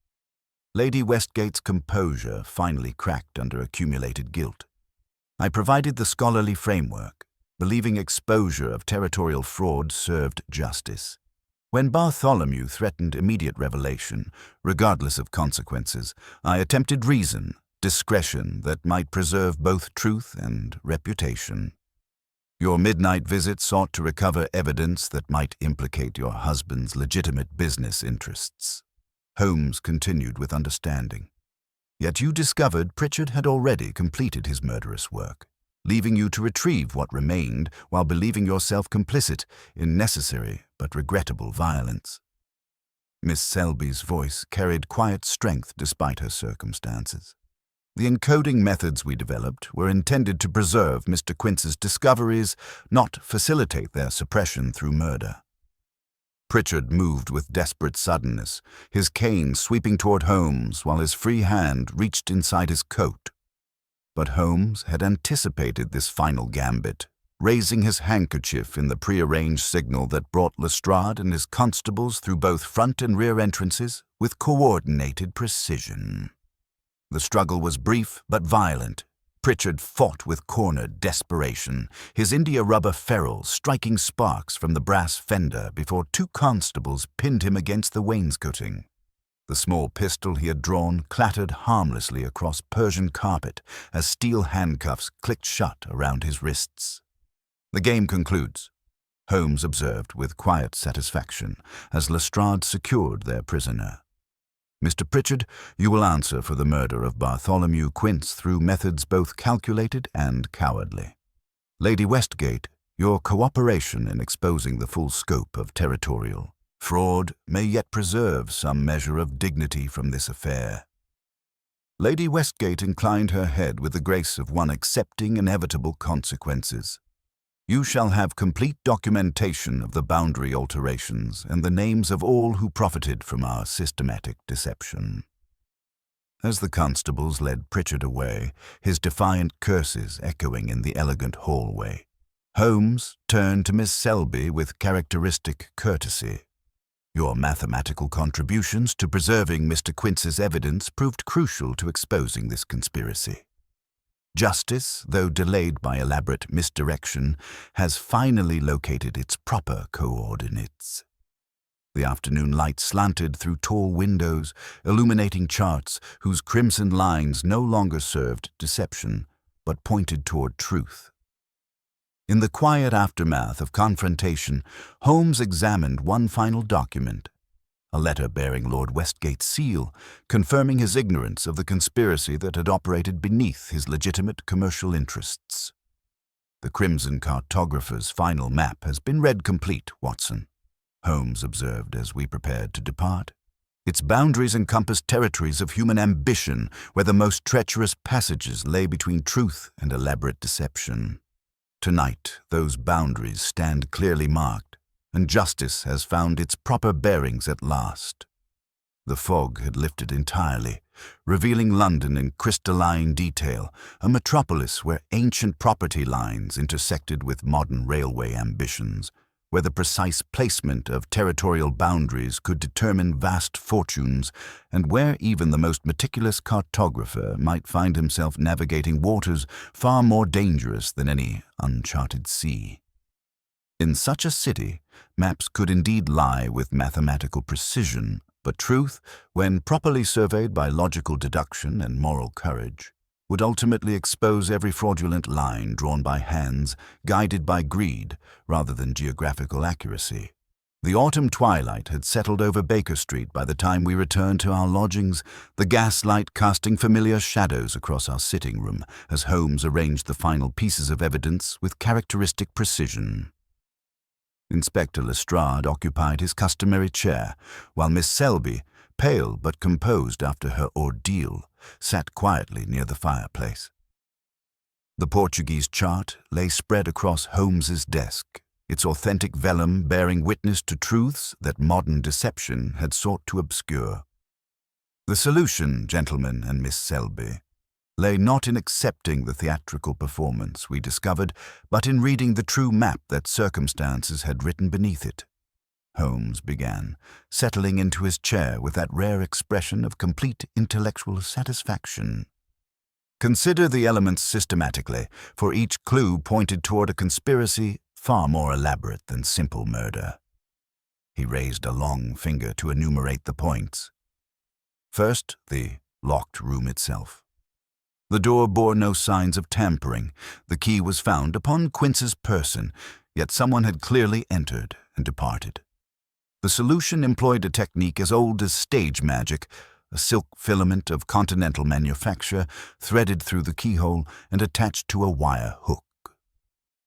Lady Westgate's composure finally cracked under accumulated guilt. "I provided the scholarly framework, believing exposure of territorial fraud served justice. When Bartholomew threatened immediate revelation, regardless of consequences, I attempted reason, discretion that might preserve both truth and reputation. Your midnight visit sought to recover evidence that might implicate your husband's legitimate business interests." Holmes continued with understanding. "Yet you discovered Pritchard had already completed his murderous work, leaving you to retrieve what remained while believing yourself complicit in necessary but regrettable violence." Miss Selby's voice carried quiet strength despite her circumstances. "The encoding methods we developed were intended to preserve Mr. Quince's discoveries, not facilitate their suppression through murder." Pritchard moved with desperate suddenness, his cane sweeping toward Holmes while his free hand reached inside his coat. But Holmes had anticipated this final gambit, raising his handkerchief in the prearranged signal that brought Lestrade and his constables through both front and rear entrances with coordinated precision. The struggle was brief but violent, Pritchard fought with cornered desperation, his india-rubber ferrule striking sparks from the brass fender before two constables pinned him against the wainscoting. The small pistol he had drawn clattered harmlessly across Persian carpet as steel handcuffs clicked shut around his wrists. The game concludes, Holmes observed with quiet satisfaction as Lestrade secured their prisoner. Mr. Pritchard, you will answer for the murder of Bartholomew Quince through methods both calculated and cowardly. Lady Westgate, your cooperation in exposing the full scope of territorial fraud may yet preserve some measure of dignity from this affair. Lady Westgate inclined her head with the grace of one accepting inevitable consequences. You shall have complete documentation of the boundary alterations and the names of all who profited from our systematic deception. As the constables led Pritchard away, his defiant curses echoing in the elegant hallway, Holmes turned to Miss Selby with characteristic courtesy. Your mathematical contributions to preserving Mr. Quince's evidence proved crucial to exposing this conspiracy. Justice, though delayed by elaborate misdirection, has finally located its proper coordinates. The afternoon light slanted through tall windows, illuminating charts whose crimson lines no longer served deception, but pointed toward truth. In the quiet aftermath of confrontation, Holmes examined one final document, a letter bearing Lord Westgate's seal, confirming his ignorance of the conspiracy that had operated beneath his legitimate commercial interests. The Crimson Cartographer's final map has been read complete, Watson, Holmes observed as we prepared to depart. Its boundaries encompass territories of human ambition where the most treacherous passages lay between truth and elaborate deception. Tonight, those boundaries stand clearly marked, and justice has found its proper bearings at last. The fog had lifted entirely, revealing London in crystalline detail, a metropolis where ancient property lines intersected with modern railway ambitions, where the precise placement of territorial boundaries could determine vast fortunes, and where even the most meticulous cartographer might find himself navigating waters far more dangerous than any uncharted sea. In such a city, maps could indeed lie with mathematical precision, but truth, when properly surveyed by logical deduction and moral courage, would ultimately expose every fraudulent line drawn by hands guided by greed rather than geographical accuracy. The autumn twilight had settled over Baker Street by the time we returned to our lodgings, the gaslight casting familiar shadows across our sitting room as Holmes arranged the final pieces of evidence with characteristic precision. Inspector Lestrade occupied his customary chair, while Miss Selby, pale but composed after her ordeal, sat quietly near the fireplace. The Portuguese chart lay spread across Holmes's desk, its authentic vellum bearing witness to truths that modern deception had sought to obscure. The solution, gentlemen and Miss Selby, lay not in accepting the theatrical performance we discovered, but in reading the true map that circumstances had written beneath it. Holmes began, settling into his chair with that rare expression of complete intellectual satisfaction. Consider the elements systematically, for each clue pointed toward a conspiracy far more elaborate than simple murder. He raised a long finger to enumerate the points. First, the locked room itself. The door bore no signs of tampering. The key was found upon Quince's person, yet someone had clearly entered and departed. The solution employed a technique as old as stage magic, a silk filament of continental manufacture threaded through the keyhole and attached to a wire hook.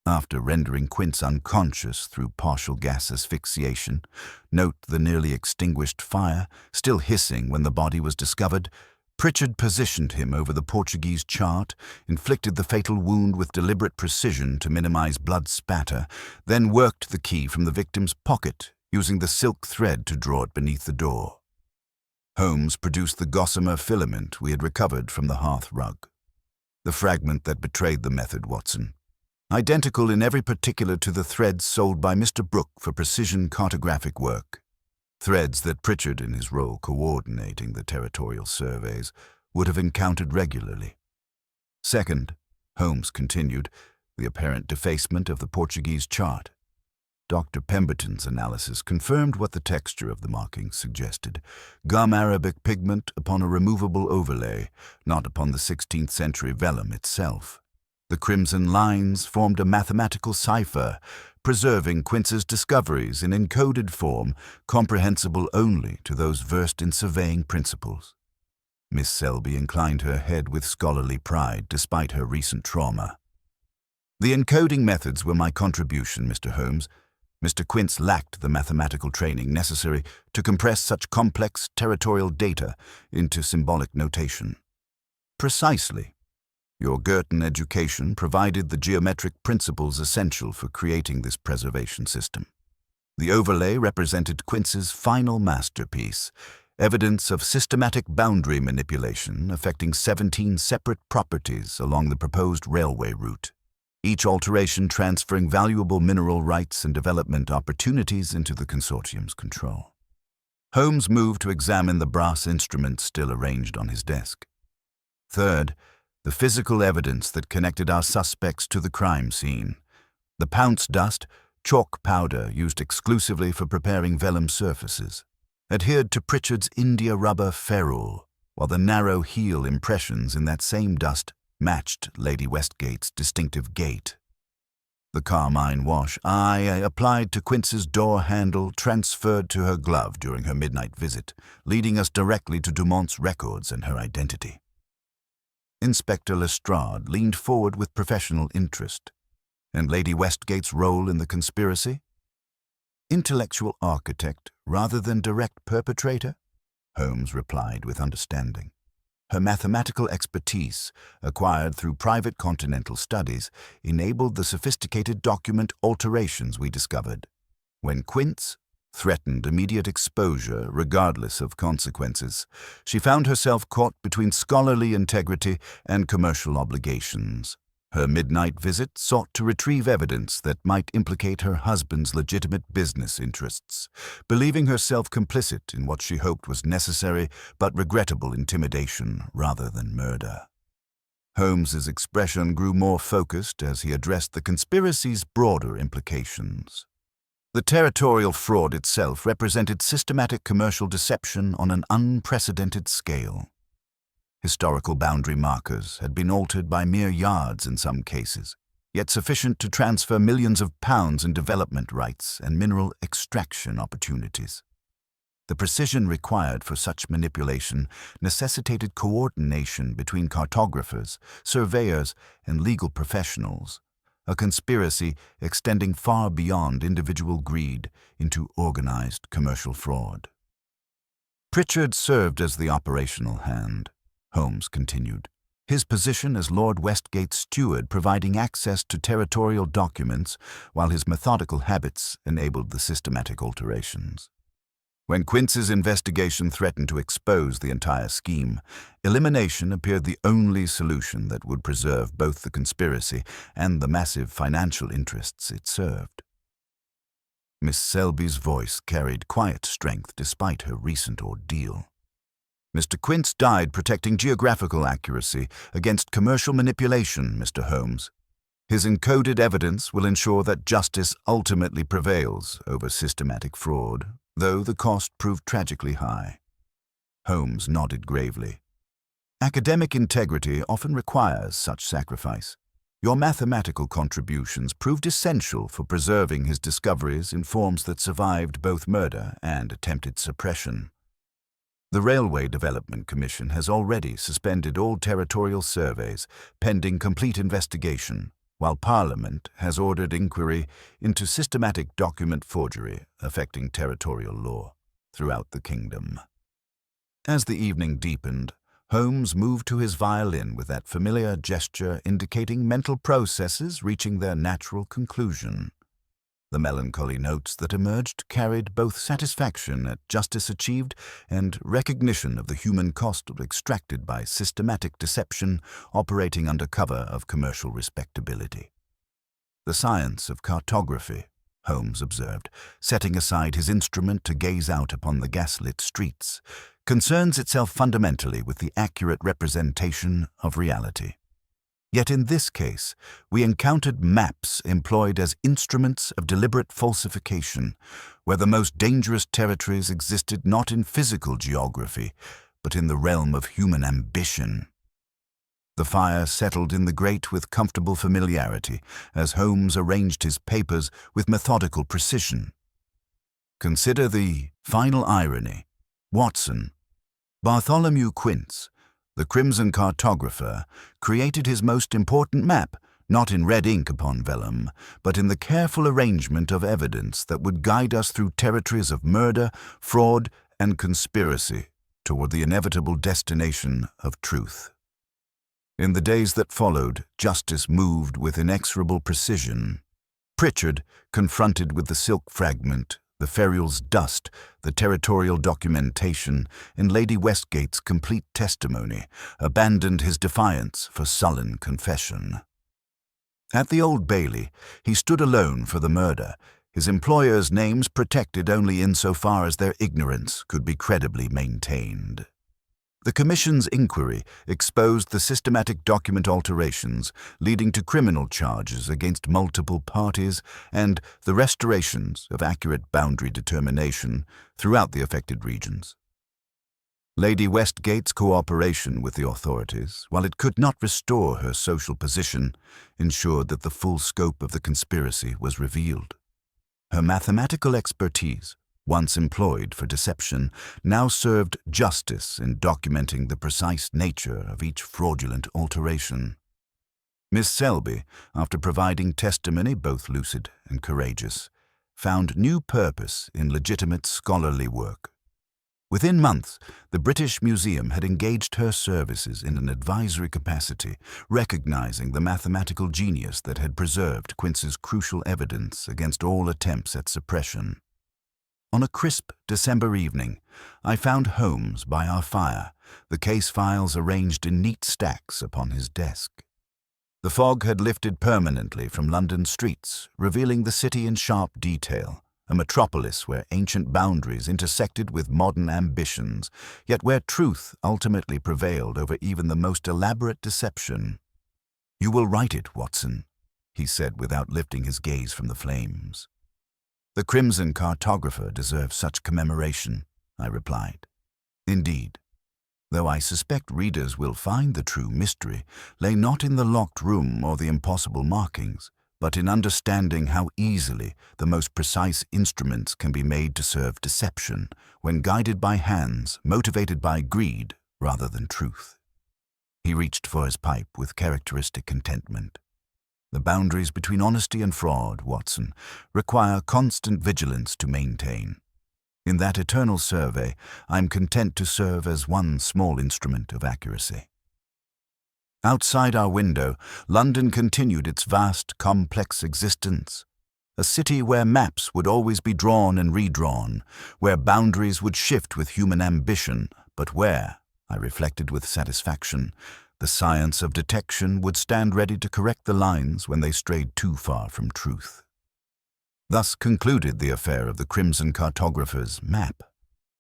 After rendering Quince unconscious through partial gas asphyxiation, note the nearly extinguished fire, still hissing when the body was discovered, Pritchard positioned him over the Portuguese chart, inflicted the fatal wound with deliberate precision to minimize blood spatter, then worked the key from the victim's pocket, using the silk thread to draw it beneath the door. Holmes produced the gossamer filament we had recovered from the hearth rug. The fragment that betrayed the method, Watson. Identical in every particular to the threads sold by Mr. Brooke for precision cartographic work. Threads that Pritchard, in his role coordinating the territorial surveys, would have encountered regularly. Second, Holmes continued, the apparent defacement of the Portuguese chart. Dr. Pemberton's analysis confirmed what the texture of the markings suggested. Gum Arabic pigment upon a removable overlay, not upon the 16th century vellum itself. The crimson lines formed a mathematical cipher, preserving Quince's discoveries in encoded form, comprehensible only to those versed in surveying principles. Miss Selby inclined her head with scholarly pride despite her recent trauma. The encoding methods were my contribution, Mr. Holmes. Mr. Quince lacked the mathematical training necessary to compress such complex territorial data into symbolic notation. Precisely. Your Girton education provided the geometric principles essential for creating this preservation system. The overlay represented Quince's final masterpiece, evidence of systematic boundary manipulation affecting 17 separate properties along the proposed railway route, each alteration transferring valuable mineral rights and development opportunities into the consortium's control. Holmes moved to examine the brass instruments still arranged on his desk. Third, the physical evidence that connected our suspects to the crime scene. The pounce dust, chalk powder used exclusively for preparing vellum surfaces, adhered to Pritchard's India rubber ferrule, while the narrow heel impressions in that same dust matched Lady Westgate's distinctive gait. The carmine wash I applied to Quince's door handle transferred to her glove during her midnight visit, leading us directly to Dumont's records and her identity. Inspector Lestrade leaned forward with professional interest. And Lady Westgate's role in the conspiracy? Intellectual architect rather than direct perpetrator? Holmes replied with understanding. Her mathematical expertise, acquired through private continental studies, enabled the sophisticated document alterations we discovered. When Quince threatened immediate exposure regardless of consequences, she found herself caught between scholarly integrity and commercial obligations. Her midnight visit sought to retrieve evidence that might implicate her husband's legitimate business interests, believing herself complicit in what she hoped was necessary but regrettable intimidation rather than murder. Holmes's expression grew more focused as he addressed the conspiracy's broader implications. The territorial fraud itself represented systematic commercial deception on an unprecedented scale. Historical boundary markers had been altered by mere yards in some cases, yet sufficient to transfer millions of pounds in development rights and mineral extraction opportunities. The precision required for such manipulation necessitated coordination between cartographers, surveyors, and legal professionals, a conspiracy extending far beyond individual greed into organized commercial fraud. Pritchard served as the operational hand, Holmes continued, his position as Lord Westgate's steward providing access to territorial documents while his methodical habits enabled the systematic alterations. When Quince's investigation threatened to expose the entire scheme, elimination appeared the only solution that would preserve both the conspiracy and the massive financial interests it served. Miss Selby's voice carried quiet strength despite her recent ordeal. Mr. Quince died protecting geographical accuracy against commercial manipulation, Mr. Holmes. His encoded evidence will ensure that justice ultimately prevails over systematic fraud, though the cost proved tragically high. Holmes nodded gravely. Academic integrity often requires such sacrifice. Your mathematical contributions proved essential for preserving his discoveries in forms that survived both murder and attempted suppression. The Railway Development Commission has already suspended all territorial surveys, pending complete investigation, while Parliament has ordered inquiry into systematic document forgery affecting territorial law throughout the kingdom. As the evening deepened, Holmes moved to his violin with that familiar gesture indicating mental processes reaching their natural conclusion. The melancholy notes that emerged carried both satisfaction at justice achieved and recognition of the human cost extracted by systematic deception operating under cover of commercial respectability. The science of cartography, Holmes observed, setting aside his instrument to gaze out upon the gaslit streets, concerns itself fundamentally with the accurate representation of reality. Yet in this case, we encountered maps employed as instruments of deliberate falsification, where the most dangerous territories existed not in physical geography, but in the realm of human ambition. The fire settled in the grate with comfortable familiarity, as Holmes arranged his papers with methodical precision. Consider the final irony. Watson, Bartholomew Quince, the Crimson Cartographer, created his most important map, not in red ink upon vellum, but in the careful arrangement of evidence that would guide us through territories of murder, fraud, and conspiracy toward the inevitable destination of truth. In the days that followed, justice moved with inexorable precision. Pritchard, confronted with the silk fragment, the ferrule's dust, the territorial documentation, and Lady Westgate's complete testimony, abandoned his defiance for sullen confession. At the Old Bailey, he stood alone for the murder, his employers' names protected only insofar as their ignorance could be credibly maintained. The Commission's inquiry exposed the systematic document alterations leading to criminal charges against multiple parties and the restorations of accurate boundary determination throughout the affected regions. Lady Westgate's cooperation with the authorities, while it could not restore her social position, ensured that the full scope of the conspiracy was revealed. Her mathematical expertise, once employed for deception, now served justice in documenting the precise nature of each fraudulent alteration. Miss Selby, after providing testimony both lucid and courageous, found new purpose in legitimate scholarly work. Within months, the British Museum had engaged her services in an advisory capacity, recognizing the mathematical genius that had preserved Quince's crucial evidence against all attempts at suppression. On a crisp December evening, I found Holmes by our fire, the case files arranged in neat stacks upon his desk. The fog had lifted permanently from London streets, revealing the city in sharp detail, a metropolis where ancient boundaries intersected with modern ambitions, yet where truth ultimately prevailed over even the most elaborate deception. "You will write it, Watson," he said without lifting his gaze from the flames. "The Crimson Cartographer deserves such commemoration," I replied. "Indeed, though I suspect readers will find the true mystery lay not in the locked room or the impossible markings, but in understanding how easily the most precise instruments can be made to serve deception when guided by hands motivated by greed rather than truth." He reached for his pipe with characteristic contentment. "The boundaries between honesty and fraud, Watson, require constant vigilance to maintain. In that eternal survey, I'm content to serve as one small instrument of accuracy." Outside our window, London continued its vast, complex existence. A city where maps would always be drawn and redrawn, where boundaries would shift with human ambition, but where, I reflected with satisfaction, the science of detection would stand ready to correct the lines when they strayed too far from truth. Thus concluded the affair of the Crimson Cartographer's map,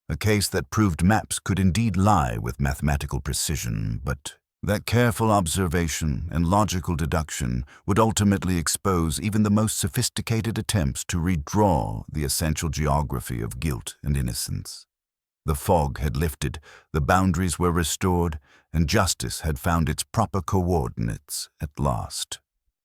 a case that proved maps could indeed lie with mathematical precision, but that careful observation and logical deduction would ultimately expose even the most sophisticated attempts to redraw the essential geography of guilt and innocence. The fog had lifted, the boundaries were restored, and justice had found its proper coordinates at last.